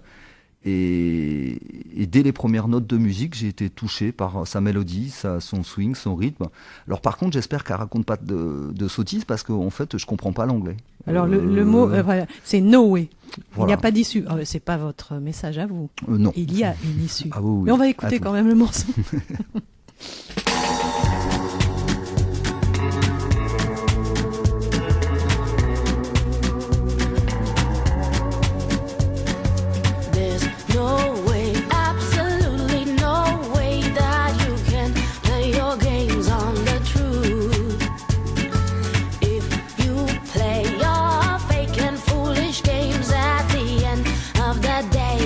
et dès les premières notes de musique, j'ai été touché par sa mélodie, son swing, son rythme. Alors par contre, j'espère qu'elle raconte pas de sottises parce qu'en fait, je comprends pas l'anglais. Alors le mot, voilà, c'est no way. Voilà. Il n'y a pas d'issue. C'est pas votre message à vous. Non. Il y a une issue. Ah oui. Mais on va écouter quand même le morceau. Day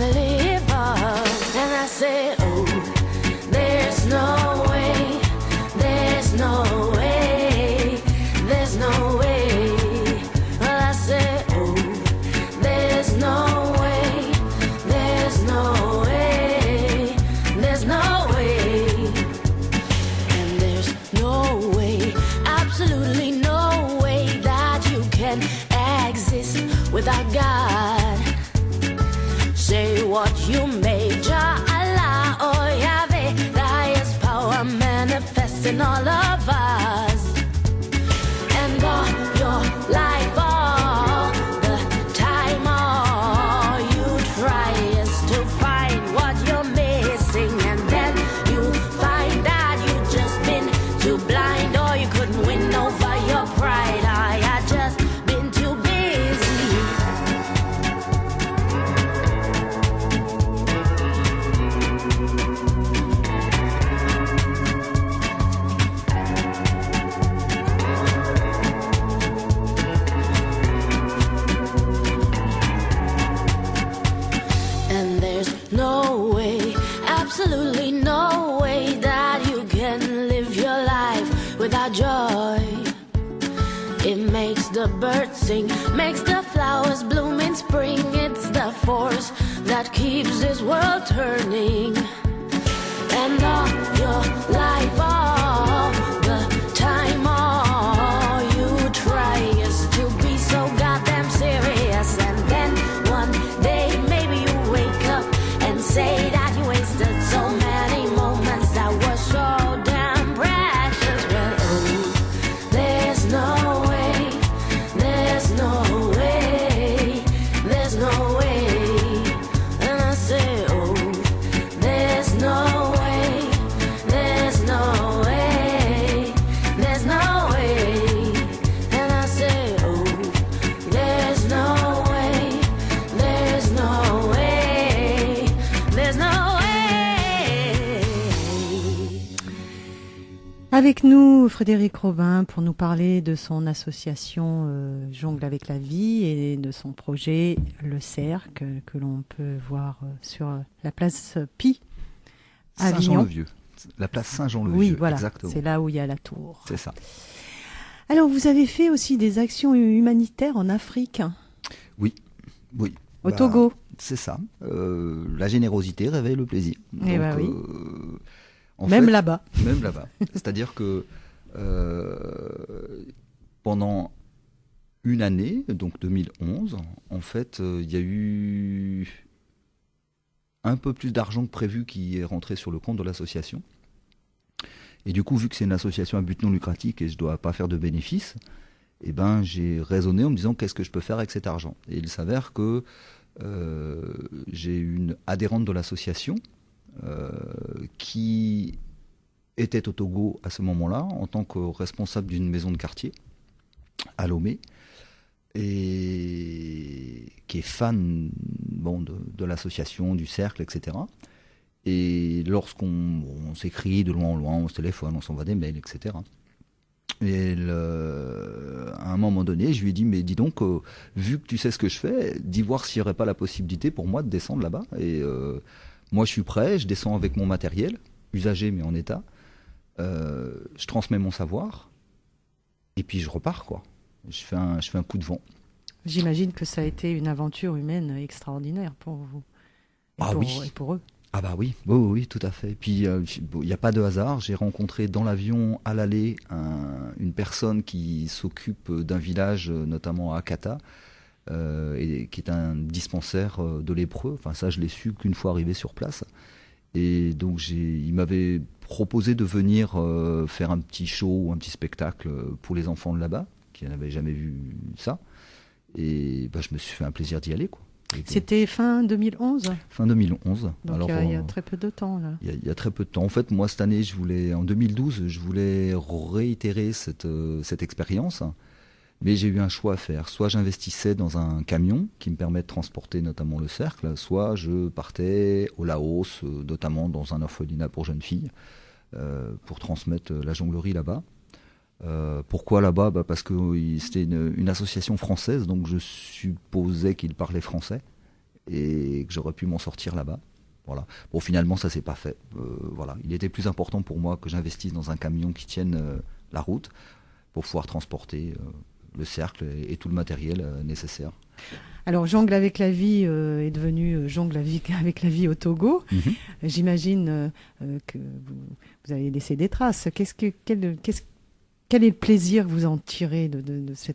gonna live on. And I said, oh, there's no way, there's no way, there's no way. Well, I said, oh, there's no way, there's no way, there's no way. And there's no way, absolutely no way that you can exist without God. Say what you may, Jah Allah or Yahweh, the highest power manifesting all of us. And all your life, all the time, all you try is to find what you're missing. And then you find that you've just been too blind, or you couldn't win over your pride. I had just been too busy. And there's no way, absolutely no way that you can live your life without joy. It makes the birds sing, makes the flowers bloom in spring. It's the force that keeps this world turning. And all your life, all the time, all you try is to be so goddamn serious. And then one day maybe you wake up and say that you wasted so many moments that were so damn precious. Well, oh, there's no way, there's no way, there's no way. And I say, oh, there's no way, there's no way, there's no way. And I say, oh, there's no way, there's no way, there's no way. Avec nous, Frédéric Robin, pour nous parler de son association Jongle avec la vie et de son projet Le Cercle, que l'on peut voir sur la place Pi à Avignon. Saint-Jean-le-Vieux. La place Saint-Jean-le-Vieux. Oui, voilà, exactement. c'est là où il y a la tour. C'est ça. Alors, vous avez fait aussi des actions humanitaires en Afrique, Oui. au Togo. C'est ça. La générosité réveille le plaisir. Eh ben oui. En Même fait, là-bas. Même là-bas. C'est-à-dire que pendant une année, donc 2011, en fait, il y a eu un peu plus d'argent que prévu qui est rentré sur le compte de l'association. Et du coup, vu que c'est une association à but non lucratif et je ne dois pas faire de bénéfices, eh ben, j'ai raisonné en me disant qu'est-ce que je peux faire avec cet argent. Et il s'avère que j'ai une adhérente de l'association qui était au Togo à ce moment-là en tant que responsable d'une maison de quartier à Lomé et qui est fan de l'association, du cercle, etc. Et lorsqu'on s'écrit de loin en loin, on se téléphone, on s'envoie des mails, etc. Et à un moment donné, je lui ai dit, mais dis donc, vu que tu sais ce que je fais, dis voir s'il n'y aurait pas la possibilité pour moi de descendre là-bas. Et moi, je suis prêt, je descends avec mon matériel, usagé mais en état. Je transmets mon savoir, et puis je repars, quoi. Je fais un coup de vent. J'imagine que ça a été une aventure humaine extraordinaire pour vous. Et pour eux. Ah bah oui, tout à fait. Puis il n'y a pas de hasard. J'ai rencontré dans l'avion à l'aller une personne qui s'occupe d'un village, notamment à Akata, et qui est un dispensaire de lépreux. Enfin ça, je l'ai su qu'une fois arrivé sur place. Et donc il m'avait proposé de venir faire un petit show ou un petit spectacle pour les enfants de là-bas, qui n'avaient jamais vu ça. Et je me suis fait un plaisir d'y aller, quoi. C'était fin 2011 ? Fin 2011. Donc alors, il y a très peu de temps, là. Il y a très peu de temps. En fait, moi, cette année, en 2012, je voulais réitérer cette expérience, mais j'ai eu un choix à faire. Soit j'investissais dans un camion qui me permet de transporter notamment le cercle, soit je partais au Laos, notamment dans un orphelinat pour jeunes filles, pour transmettre la jonglerie là-bas. Pourquoi là-bas ? Parce que c'était une association française, donc je supposais qu'ils parlaient français. et que j'aurais pu m'en sortir là-bas. Voilà. Bon, finalement, ça s'est pas fait. Voilà. Il était plus important pour moi que j'investisse dans un camion qui tienne la route pour pouvoir transporter le cercle et tout le matériel nécessaire. Alors, Jongle avec la vie est devenu Jongle avec la vie au Togo. J'imagine que vous avez laissé des traces. Quel est le plaisir que vous en tirez de ce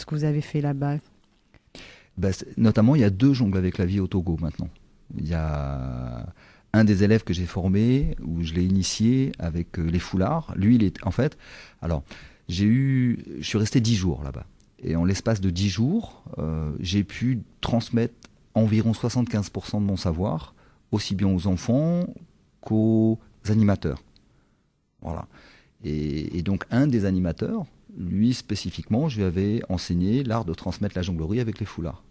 que vous avez fait là-bas? Notamment, il y a 2 Jongles avec la vie au Togo maintenant. Il y a un des élèves que j'ai formé, où je l'ai initié avec les foulards. Lui, il est en fait... Alors, je suis resté 10 jours là-bas. Et en l'espace de 10 jours, j'ai pu transmettre environ 75% de mon savoir, aussi bien aux enfants qu'aux animateurs. Voilà. Et donc, un des animateurs, lui spécifiquement, je lui avais enseigné l'art de transmettre la jonglerie avec les foulards.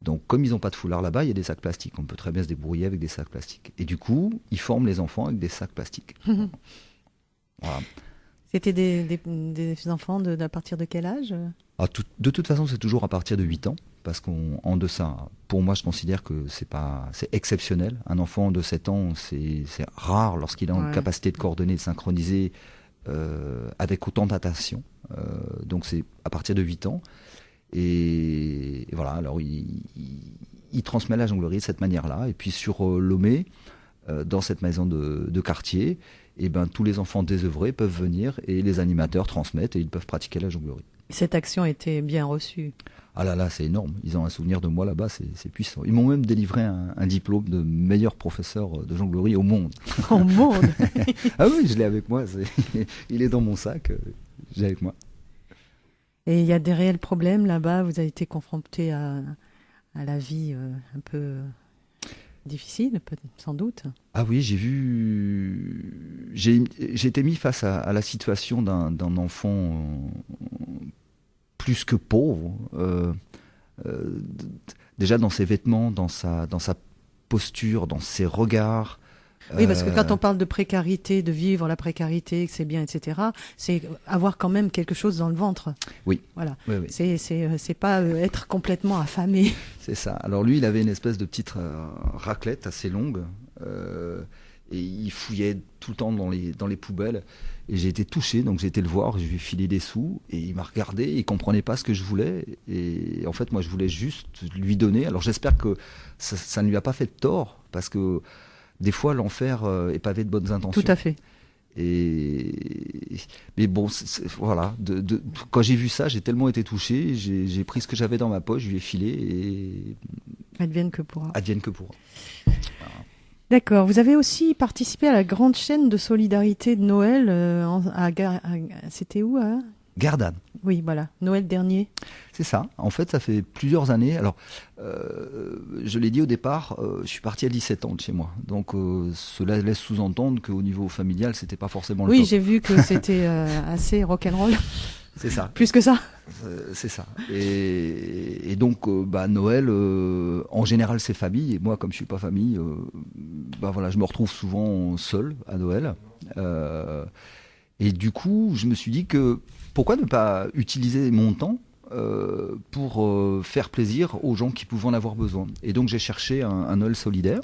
Donc, comme ils n'ont pas de foulard là-bas, il y a des sacs plastiques. On peut très bien se débrouiller avec des sacs plastiques. Et du coup, ils forment les enfants avec des sacs plastiques. Voilà. C'était des enfants à partir de quel âge? De toute façon, c'est toujours à partir de 8 ans. Parce qu'en deçà, pour moi, je considère que c'est exceptionnel. Un enfant de 7 ans, c'est rare lorsqu'il est en capacité de coordonner, de synchroniser avec autant d'attention. Donc, c'est à partir de 8 ans. Et voilà, alors il transmet la jonglerie de cette manière-là. Et puis sur Lomé, dans cette maison de quartier, et tous les enfants désœuvrés peuvent venir et les animateurs transmettent et ils peuvent pratiquer la jonglerie. Cette action était bien reçue. Ah là, c'est énorme. Ils ont un souvenir de moi là-bas, c'est puissant. Ils m'ont même délivré un diplôme de meilleur professeur de jonglerie au monde. Au monde? Ah oui, je l'ai avec moi. Il est dans mon sac. J'ai avec moi. Et il y a des réels problèmes là-bas. Vous avez été confronté à la vie un peu difficile, sans doute. Ah oui, j'ai été mis face à la situation d'un enfant plus que pauvre. Déjà dans ses vêtements, dans sa posture, dans ses regards. Oui, parce que quand on parle de précarité, de vivre la précarité, que c'est bien, etc., c'est avoir quand même quelque chose dans le ventre. Oui. Voilà. Oui. C'est pas être complètement affamé. C'est ça. Alors lui, il avait une espèce de petite raclette assez longue et il fouillait tout le temps dans les poubelles. Et j'ai été touché, donc j'ai été le voir, je lui ai filé des sous et il m'a regardé, il comprenait pas ce que je voulais. Et en fait, moi, je voulais juste lui donner. Alors j'espère que ça ne lui a pas fait de tort, parce que des fois, l'enfer est pavé de bonnes intentions. Tout à fait. Mais bon, voilà. Quand j'ai vu ça, j'ai tellement été touché. J'ai pris ce que j'avais dans ma poche, je lui ai filé et advienne que pourra. Advienne que pourra. Voilà. D'accord. Vous avez aussi participé à la grande chaîne de solidarité de Noël. C'était où Gardanne. Oui, voilà. Noël dernier. C'est ça. En fait, ça fait plusieurs années. Alors, je l'ai dit au départ, je suis parti à 17 ans de chez moi. Donc, cela laisse sous-entendre qu'au niveau familial, c'était pas forcément le top. Oui, j'ai vu que c'était assez rock'n'roll. C'est ça. Plus que ça. C'est ça. Et donc, Noël, en général, c'est famille. Et moi, comme je suis pas famille, voilà, je me retrouve souvent seul à Noël. Et du coup, je me suis dit que pourquoi ne pas utiliser mon temps pour faire plaisir aux gens qui pouvaient en avoir besoin. Et donc j'ai cherché un Noël solidaire.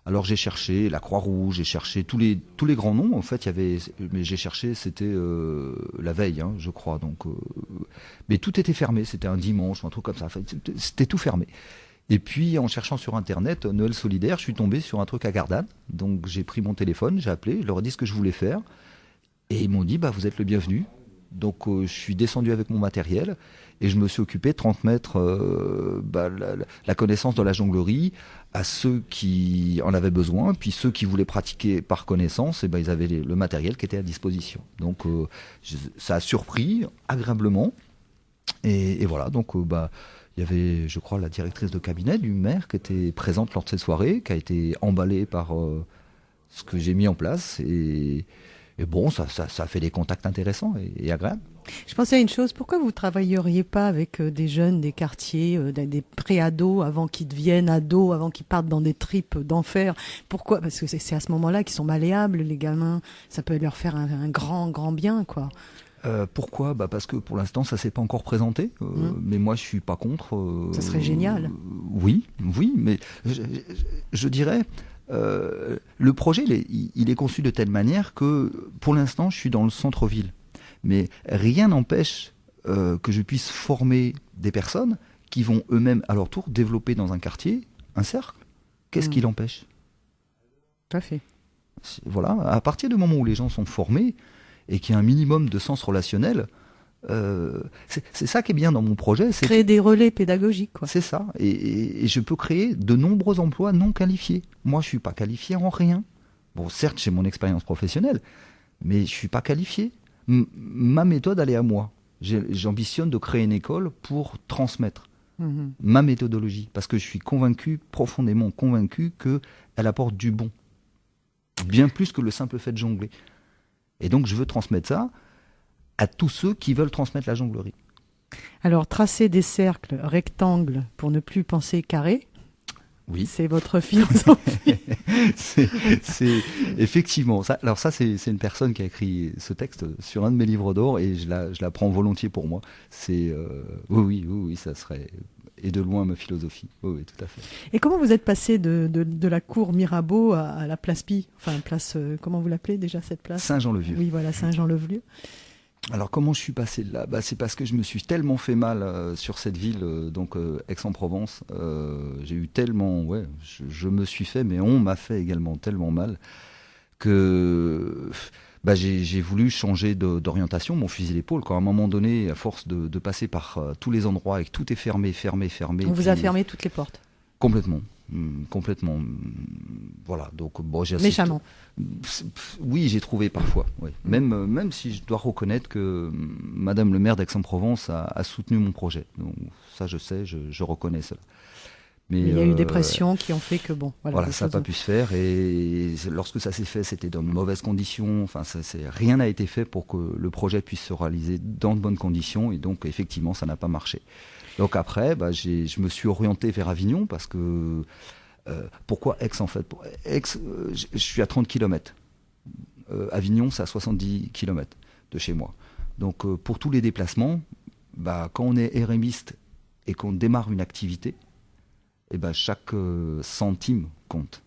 Alors j'ai cherché la Croix-Rouge, j'ai cherché tous les grands noms. En fait, mais j'ai cherché, c'était la veille, je crois. Donc, mais tout était fermé. C'était un dimanche, un truc comme ça. Enfin, c'était tout fermé. Et puis en cherchant sur internet Noël solidaire, je suis tombé sur un truc à Gardanne. Donc j'ai pris mon téléphone, j'ai appelé, je leur ai dit ce que je voulais faire. Et ils m'ont dit, vous êtes le bienvenu. Donc je suis descendu avec mon matériel et je me suis occupé de transmettre la connaissance de la jonglerie à ceux qui en avaient besoin. Puis ceux qui voulaient pratiquer par connaissance, ils avaient le matériel qui était à disposition. Donc ça a surpris agréablement. Et voilà, donc il y avait, je crois, la directrice de cabinet du maire qui était présente lors de cette soirée, qui a été emballée par ce que j'ai mis en place. Et bon, ça a fait des contacts intéressants et agréables. Je pensais à une chose, pourquoi vous ne travailleriez pas avec des jeunes des quartiers, des pré-ados, avant qu'ils deviennent ados, avant qu'ils partent dans des tripes d'enfer? Pourquoi? Parce que c'est à ce moment-là qu'ils sont malléables, les gamins. Ça peut leur faire un grand, grand bien, quoi. Pourquoi ? Parce que pour l'instant, ça s'est pas encore présenté. Mais moi, je suis pas contre. Ça serait génial. Oui, mais je dirais, le projet, il est conçu de telle manière que, pour l'instant, je suis dans le centre-ville. Mais rien n'empêche que je puisse former des personnes qui vont eux-mêmes, à leur tour, développer dans un quartier un cercle. Qu'est-ce qui l'empêche ? Tout à fait. Voilà, à partir du moment où les gens sont formés et qu'il y a un minimum de sens relationnel, c'est ça qui est bien dans mon projet. C'est créer des relais pédagogiques, quoi. C'est ça. Et je peux créer de nombreux emplois non qualifiés. Moi, je suis pas qualifié en rien. Bon, certes, j'ai mon expérience professionnelle, mais je suis pas qualifié. Ma méthode, elle est à moi. J'ambitionne de créer une école pour transmettre ma méthodologie, parce que je suis profondément convaincu qu'elle apporte du bon. Bien plus que le simple fait de jongler. Et donc, je veux transmettre ça à tous ceux qui veulent transmettre la jonglerie. Alors, tracer des cercles rectangles pour ne plus penser carré, oui. C'est votre philosophie. c'est effectivement ça. Alors ça, c'est une personne qui a écrit ce texte sur un de mes livres d'or et je la prends volontiers pour moi. C'est oui, ça serait et de loin ma philosophie. Oui, tout à fait. Et comment vous êtes passé de la cour Mirabeau à la place Pi, enfin place, comment vous l'appelez déjà cette place ? Saint-Jean-le-Vieux. Oui, voilà, Saint-Jean-le-Vieux. Alors comment je suis passé de là ? C'est parce que je me suis tellement fait mal sur cette ville, donc Aix-en-Provence. J'ai eu tellement, je me suis fait, mais on m'a fait également tellement mal que j'ai voulu changer d'orientation, mon fusil d'épaule. Quand à un moment donné, à force de passer par tous les endroits et que tout est fermé. On vous a fermé toutes les portes ? Complètement. Voilà, donc j'assiste. Méchamment. Oui, j'ai trouvé parfois. Oui. Même si je dois reconnaître que Madame le maire d'Aix-en-Provence a soutenu mon projet. Donc ça, je sais, je reconnais cela. Mais il y a eu des pressions qui ont fait que voilà, ça n'a pas pu se faire. Et lorsque ça s'est fait, c'était dans de mauvaises conditions. Enfin, rien n'a été fait pour que le projet puisse se réaliser dans de bonnes conditions. Et donc, effectivement, ça n'a pas marché. Donc après, je me suis orienté vers Avignon parce que... pourquoi Aix en fait ? Aix, je suis à 30 km. Avignon, c'est à 70 km de chez moi. Donc pour tous les déplacements, quand on est RMiste et qu'on démarre une activité, chaque centime compte.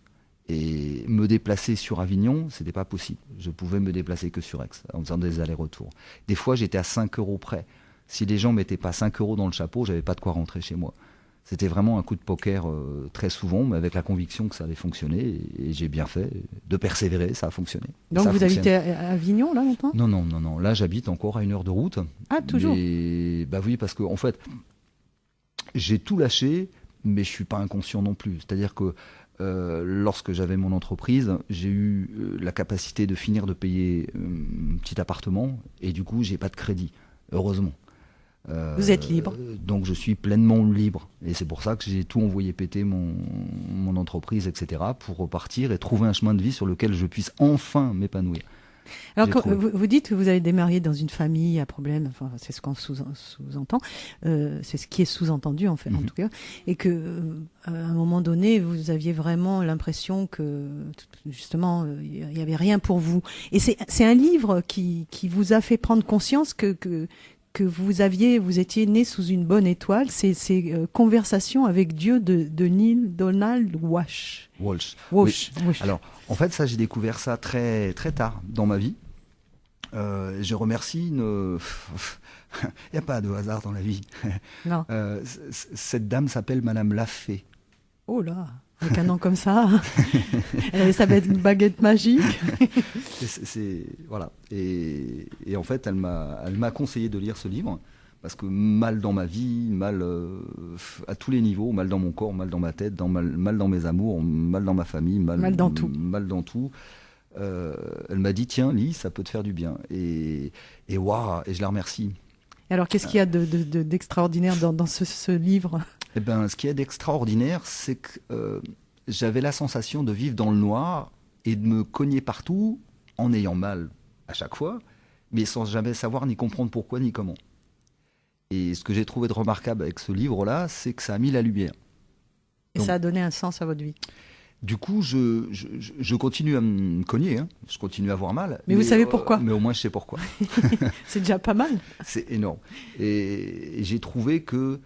Et me déplacer sur Avignon, c'était pas possible. Je pouvais me déplacer que sur Aix, en faisant des allers-retours. Des fois, j'étais à 5 € près. Si les gens mettaient pas 5 € dans le chapeau, j'avais pas de quoi rentrer chez moi. C'était vraiment un coup de poker très souvent, mais avec la conviction que ça allait fonctionner. Et j'ai bien fait de persévérer, ça a fonctionné. Donc vous habitez à Avignon, là, maintenant ? Non. Là, j'habite encore à 1 heure de route. Ah, toujours ? Oui, parce que en fait, j'ai tout lâché, mais je suis pas inconscient non plus. C'est-à-dire que lorsque j'avais mon entreprise, j'ai eu la capacité de finir de payer un petit appartement. Et du coup, j'ai pas de crédit, heureusement. Vous êtes libre. Donc je suis pleinement libre. Et c'est pour ça que j'ai tout envoyé péter mon entreprise, etc. pour repartir et trouver un chemin de vie sur lequel je puisse enfin m'épanouir. Alors quand vous dites que vous avez démarré dans une famille à problème, enfin c'est ce qu'on sous-entend, c'est ce qui est sous-entendu en fait, en tout cas, et que à un moment donné vous aviez vraiment l'impression que justement il y avait rien pour vous. Et c'est un livre qui vous a fait prendre conscience que vous étiez né sous une bonne étoile. C'est Conversations avec Dieu de Neale Donald Walsch. Oui. Alors, en fait, ça, j'ai découvert ça très, très tard dans ma vie. Je remercie il n'y a pas de hasard dans la vie. Non. Cette dame s'appelle Madame Lafay. Oh là, avec un nom comme ça. Elle avait sa baguette magique. Voilà. Et en fait, elle m'a conseillé de lire ce livre parce que mal dans ma vie, mal à tous les niveaux, mal dans mon corps, mal dans ma tête, mal dans mes amours, mal dans ma famille, mal dans tout. Mal dans tout. Elle m'a dit tiens, lis, ça peut te faire du bien. Et waouh, et je la remercie. Et alors, qu'est-ce qu'il y a d'extraordinaire dans ce livre ? Ce qui est d'extraordinaire, c'est que j'avais la sensation de vivre dans le noir et de me cogner partout en ayant mal à chaque fois, mais sans jamais savoir ni comprendre pourquoi ni comment. Et ce que j'ai trouvé de remarquable avec ce livre-là, c'est que ça a mis la lumière. Et ça a donné un sens à votre vie. Du coup, je continue à me cogner, hein. Je continue à avoir mal. Mais vous savez pourquoi? Mais au moins, je sais pourquoi. C'est déjà pas mal. C'est énorme. Et j'ai trouvé que,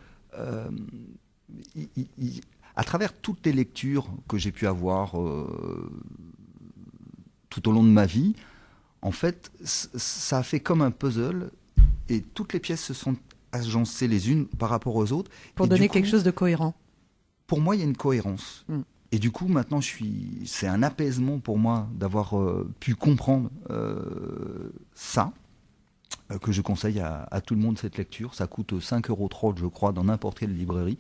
à travers toutes les lectures que j'ai pu avoir tout au long de ma vie, en fait, ça a fait comme un puzzle et toutes les pièces se sont agencées les unes par rapport aux autres. Pour donner quelque chose de cohérent. Pour moi, il y a une cohérence. Et du coup, maintenant, c'est un apaisement pour moi d'avoir pu comprendre ça, que je conseille à tout le monde cette lecture. Ça coûte 5,30 €, je crois, dans n'importe quelle librairie.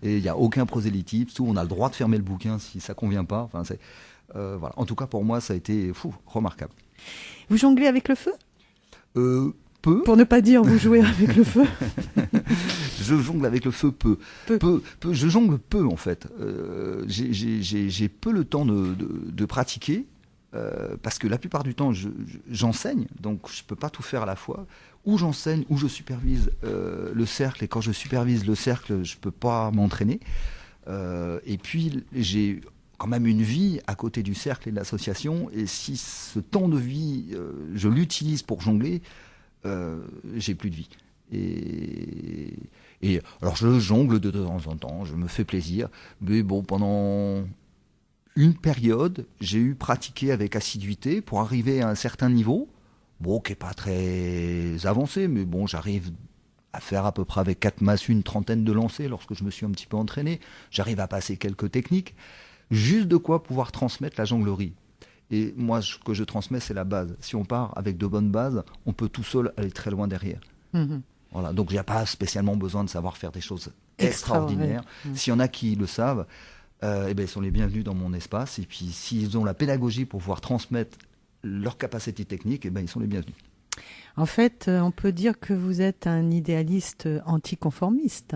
Et il n'y a aucun prosélytisme. On a le droit de fermer le bouquin si ça ne convient pas. Enfin, voilà. En tout cas, pour moi, ça a été remarquable. Vous jonglez avec le feu? Peu. Pour ne pas dire vous jouez avec le feu. Je jongle avec le feu peu. Je jongle peu en fait. J'ai peu le temps de pratiquer parce que la plupart du temps j'enseigne, donc je peux pas tout faire à la fois. Ou j'enseigne, ou je supervise le cercle, et quand je supervise le cercle, je peux pas m'entraîner. Et puis j'ai quand même une vie à côté du cercle et de l'association, et si ce temps de vie je l'utilise pour jongler, j'ai plus de vie. Et alors je jongle de temps en temps, je me fais plaisir, mais bon, pendant une période, j'ai eu pratiqué avec assiduité pour arriver à un certain niveau, bon, qui n'est pas très avancé, mais bon, j'arrive à faire à peu près avec 4 masses une trentaine de lancers lorsque je me suis un petit peu entraîné, j'arrive à passer quelques techniques, juste de quoi pouvoir transmettre la jonglerie. Et moi, ce que je transmets, c'est la base. Si on part avec de bonnes bases, on peut tout seul aller très loin derrière. Voilà, donc il n'y a pas spécialement besoin de savoir faire des choses extraordinaires. S'il y en a qui le savent, ils sont les bienvenus dans mon espace. Et puis s'ils ont la pédagogie pour pouvoir transmettre leur capacité technique, ils sont les bienvenus. En fait, on peut dire que vous êtes un idéaliste anticonformiste.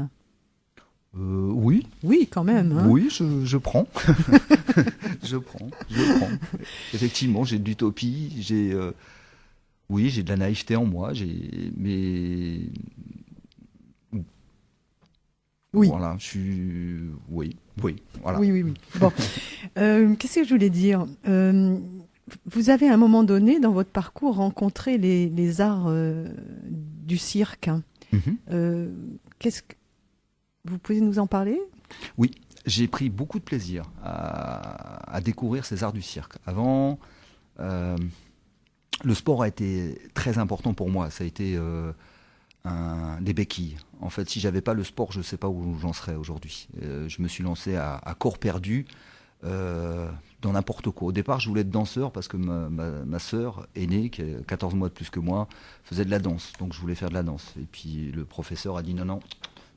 Oui. Oui, quand même. Hein. Oui, je prends. je prends. Effectivement, j'ai de l'utopie, j'ai de la naïveté en moi, mais oui. Voilà, oui, voilà. Oui. Bon, qu'est-ce que je voulais dire? Vous avez à un moment donné dans votre parcours rencontré les arts du cirque. Qu'est-ce que vous pouvez nous en parler? Oui, j'ai pris beaucoup de plaisir à découvrir ces arts du cirque. Avant, le sport a été très important pour moi. Ça a été des béquilles. En fait, si j'avais pas le sport, je ne sais pas où j'en serais aujourd'hui. Je me suis lancé à corps perdu dans n'importe quoi. Au départ, je voulais être danseur parce que ma sœur aînée, qui a 14 mois de plus que moi, faisait de la danse. Donc je voulais faire de la danse. Et puis le professeur a dit non,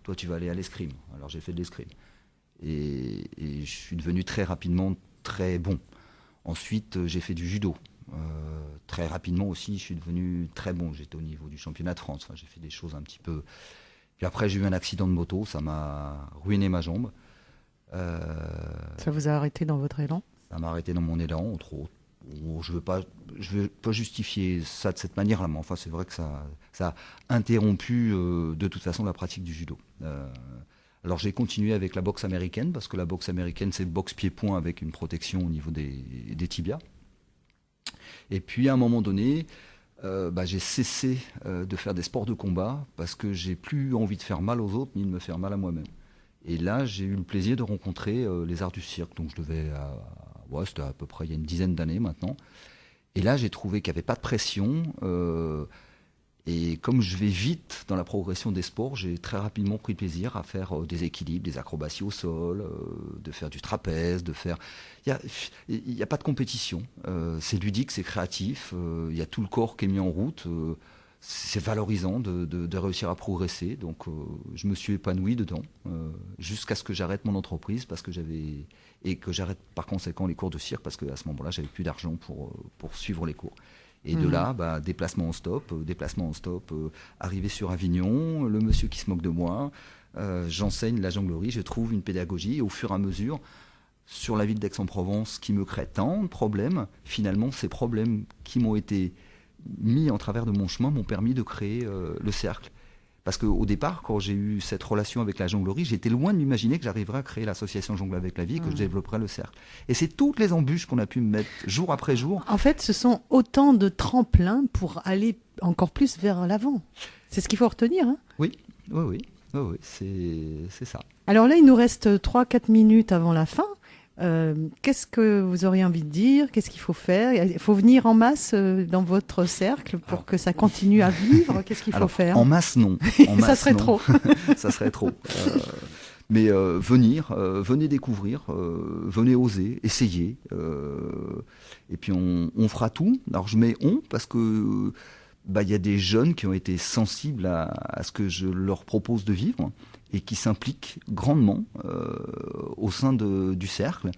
toi tu vas aller à l'escrime. Alors j'ai fait de l'escrime. Et je suis devenu très rapidement très bon. Ensuite, j'ai fait du judo. Très rapidement aussi, je suis devenu très bon. J'étais au niveau du championnat de France. Enfin, j'ai fait des choses un petit peu... Puis après, j'ai eu un accident de moto. Ça m'a ruiné ma jambe. Ça vous a arrêté dans votre élan? Ça m'a arrêté dans mon élan, entre autres. Je ne veux pas justifier ça de cette manière-là, mais enfin, c'est vrai que ça a interrompu de toute façon la pratique du judo. Alors j'ai continué avec la boxe américaine, parce que la boxe américaine, c'est boxe pied-point avec une protection au niveau des tibias. Et puis à un moment donné, j'ai cessé de faire des sports de combat, parce que j'ai plus envie de faire mal aux autres, ni de me faire mal à moi-même. Et là, j'ai eu le plaisir de rencontrer les arts du cirque. Donc je devais... c'était à peu près il y a une dizaine d'années maintenant. Et là, j'ai trouvé qu'il n'y avait pas de pression. Et comme je vais vite dans la progression des sports, j'ai très rapidement pris plaisir à faire des équilibres, des acrobaties au sol, de faire du trapèze, de faire... Il n'y a pas de compétition. C'est ludique, c'est créatif. Il y a tout le corps qui est mis en route. C'est valorisant de réussir à progresser. Donc je me suis épanoui dedans jusqu'à ce que j'arrête mon entreprise et que j'arrête par conséquent les cours de cirque, parce qu'à ce moment-là, j'avais plus d'argent pour suivre les cours. Et de là, déplacement en stop, arrivé sur Avignon, le monsieur qui se moque de moi, j'enseigne la jonglerie, je trouve une pédagogie, et au fur et à mesure, sur la ville d'Aix-en-Provence qui me crée tant de problèmes, finalement, ces problèmes qui m'ont été mis en travers de mon chemin m'ont permis de créer le cercle. Parce qu'au départ, quand j'ai eu cette relation avec la jonglerie, j'étais loin de m'imaginer que j'arriverais à créer l'association Jongle avec la vie, que je développerais le cercle. Et c'est toutes les embûches qu'on a pu me mettre jour après jour. En fait, ce sont autant de tremplins pour aller encore plus vers l'avant. C'est ce qu'il faut retenir. Hein. Oui, c'est ça. Alors là, il nous reste 3-4 minutes avant la fin. Qu'est-ce que vous auriez envie de dire? Qu'est-ce qu'il faut faire? Il faut venir en masse dans votre cercle pour que ça continue à vivre? Qu'est-ce qu'il faut faire? En masse, non. Ça serait trop. Ça serait trop. Mais venez découvrir, venez oser, essayez. Et puis on fera tout. Alors je mets on parce que y a des jeunes qui ont été sensibles à ce que je leur propose de vivre et qui s'impliquent grandement au sein du cercle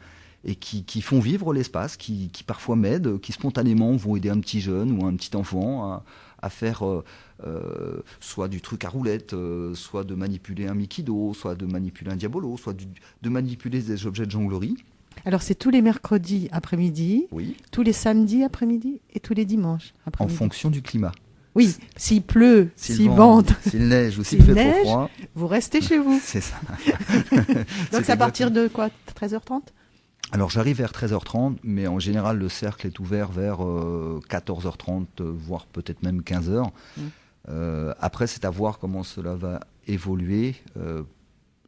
et qui font vivre l'espace, qui parfois m'aident, qui spontanément vont aider un petit jeune ou un petit enfant à faire soit du truc à roulette, soit de manipuler un Mikido, soit de manipuler un Diabolo, soit de manipuler des objets de jonglerie. Alors c'est tous les mercredis après-midi, oui. Tous les samedis après-midi et tous les dimanches après-midi. En fonction du climat. Oui, s'il pleut, s'il vente, s'il neige ou s'il fait trop froid. Vous restez chez vous. C'est ça. Donc c'est à partir de quoi, 13h30 ? Alors j'arrive vers 13h30, mais en général le cercle est ouvert vers 14h30, voire peut-être même 15h. Après c'est à voir comment cela va évoluer.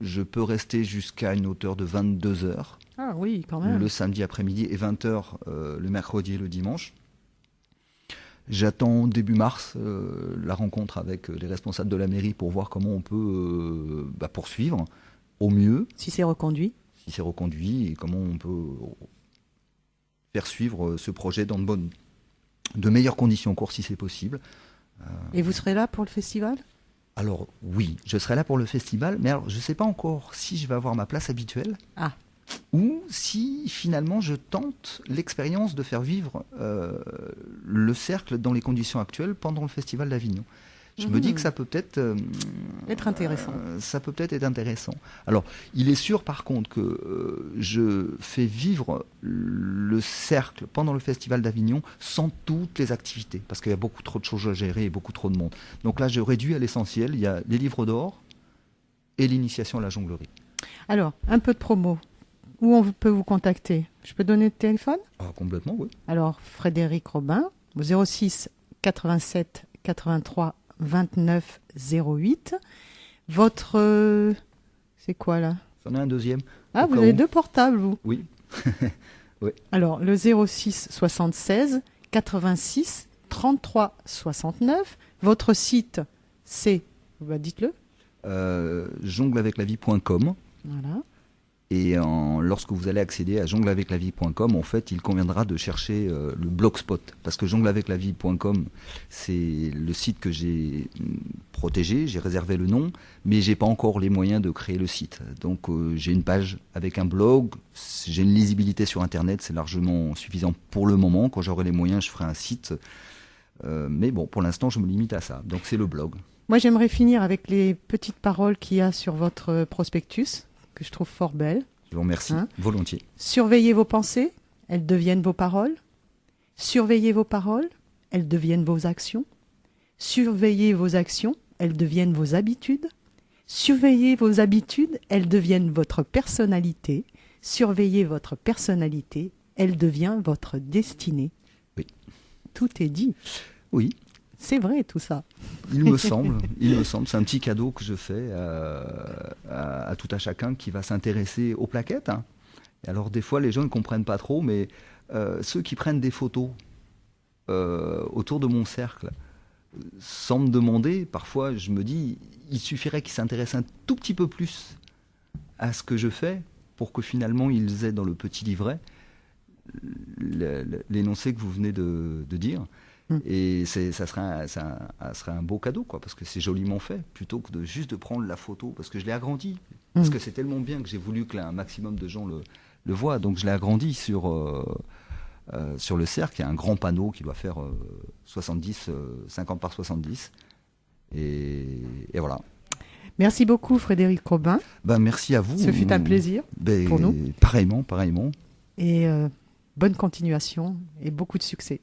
Je peux rester jusqu'à une hauteur de 22h. Ah oui, quand même. Le samedi après-midi et 20h le mercredi et le dimanche. J'attends début mars la rencontre avec les responsables de la mairie pour voir comment on peut poursuivre au mieux. Si c'est reconduit. Si c'est reconduit et comment on peut faire suivre ce projet dans de meilleures conditions court si c'est possible. Et vous serez là pour le festival ? Alors oui, je serai là pour le festival, mais alors je ne sais pas encore si je vais avoir ma place habituelle. Ah. Ou si finalement je tente l'expérience de faire vivre le cercle dans les conditions actuelles pendant le festival d'Avignon. Je me dis que ça peut peut-être être intéressant. Ça peut peut-être être intéressant. Alors, il est sûr par contre que je fais vivre le cercle pendant le festival d'Avignon sans toutes les activités, parce qu'il y a beaucoup trop de choses à gérer et beaucoup trop de monde. Donc là, je réduis à l'essentiel. Il y a les livres d'or et l'initiation à la jonglerie. Alors, un peu de promo. Où on peut vous contacter? Je peux donner le téléphone? Complètement, oui. Alors, Frédéric Robin, au 06 87 83 29 08. Votre... c'est quoi, là? J'en ai un deuxième. Ah, vous avez deux portables, vous? Oui. Oui. Alors, le 06 76 86 33 69. Votre site, c'est... dites-le. jongleaveclavie.com. Voilà. Et lorsque vous allez accéder à jongleaveclavie.com, en fait, il conviendra de chercher le blogspot. Parce que jongleaveclavie.com, c'est le site que j'ai protégé, j'ai réservé le nom, mais j'ai pas encore les moyens de créer le site. Donc j'ai une page avec un blog, j'ai une lisibilité sur Internet, c'est largement suffisant pour le moment. Quand j'aurai les moyens, je ferai un site. Mais bon, pour l'instant, je me limite à ça. Donc c'est le blog. Moi, j'aimerais finir avec les petites paroles qu'il y a sur votre prospectus, que je trouve fort belle. Je vous remercie, volontiers. Surveillez vos pensées, elles deviennent vos paroles. Surveillez vos paroles, elles deviennent vos actions. Surveillez vos actions, elles deviennent vos habitudes. Surveillez vos habitudes, elles deviennent votre personnalité. Surveillez votre personnalité, elle devient votre destinée. Oui. Tout est dit. Oui. C'est vrai tout ça. Il me semble, c'est un petit cadeau que je fais à tout à chacun qui va s'intéresser aux plaquettes. Et alors des fois les gens ne comprennent pas trop, mais ceux qui prennent des photos autour de mon cercle, sans me demander, parfois je me dis, il suffirait qu'ils s'intéressent un tout petit peu plus à ce que je fais pour que finalement ils aient dans le petit livret l'énoncé que vous venez de dire. Et ça serait un beau cadeau, quoi, parce que c'est joliment fait, plutôt que juste de prendre la photo, parce que je l'ai agrandi, parce que c'est tellement bien que j'ai voulu que un maximum de gens le voient, donc je l'ai agrandi sur le cercle. Il y a un grand panneau qui doit faire 50 par 70, et voilà. Merci beaucoup Frédéric Robin. Merci à vous. Ce fut un plaisir pour nous. Pareillement. Et bonne continuation et beaucoup de succès.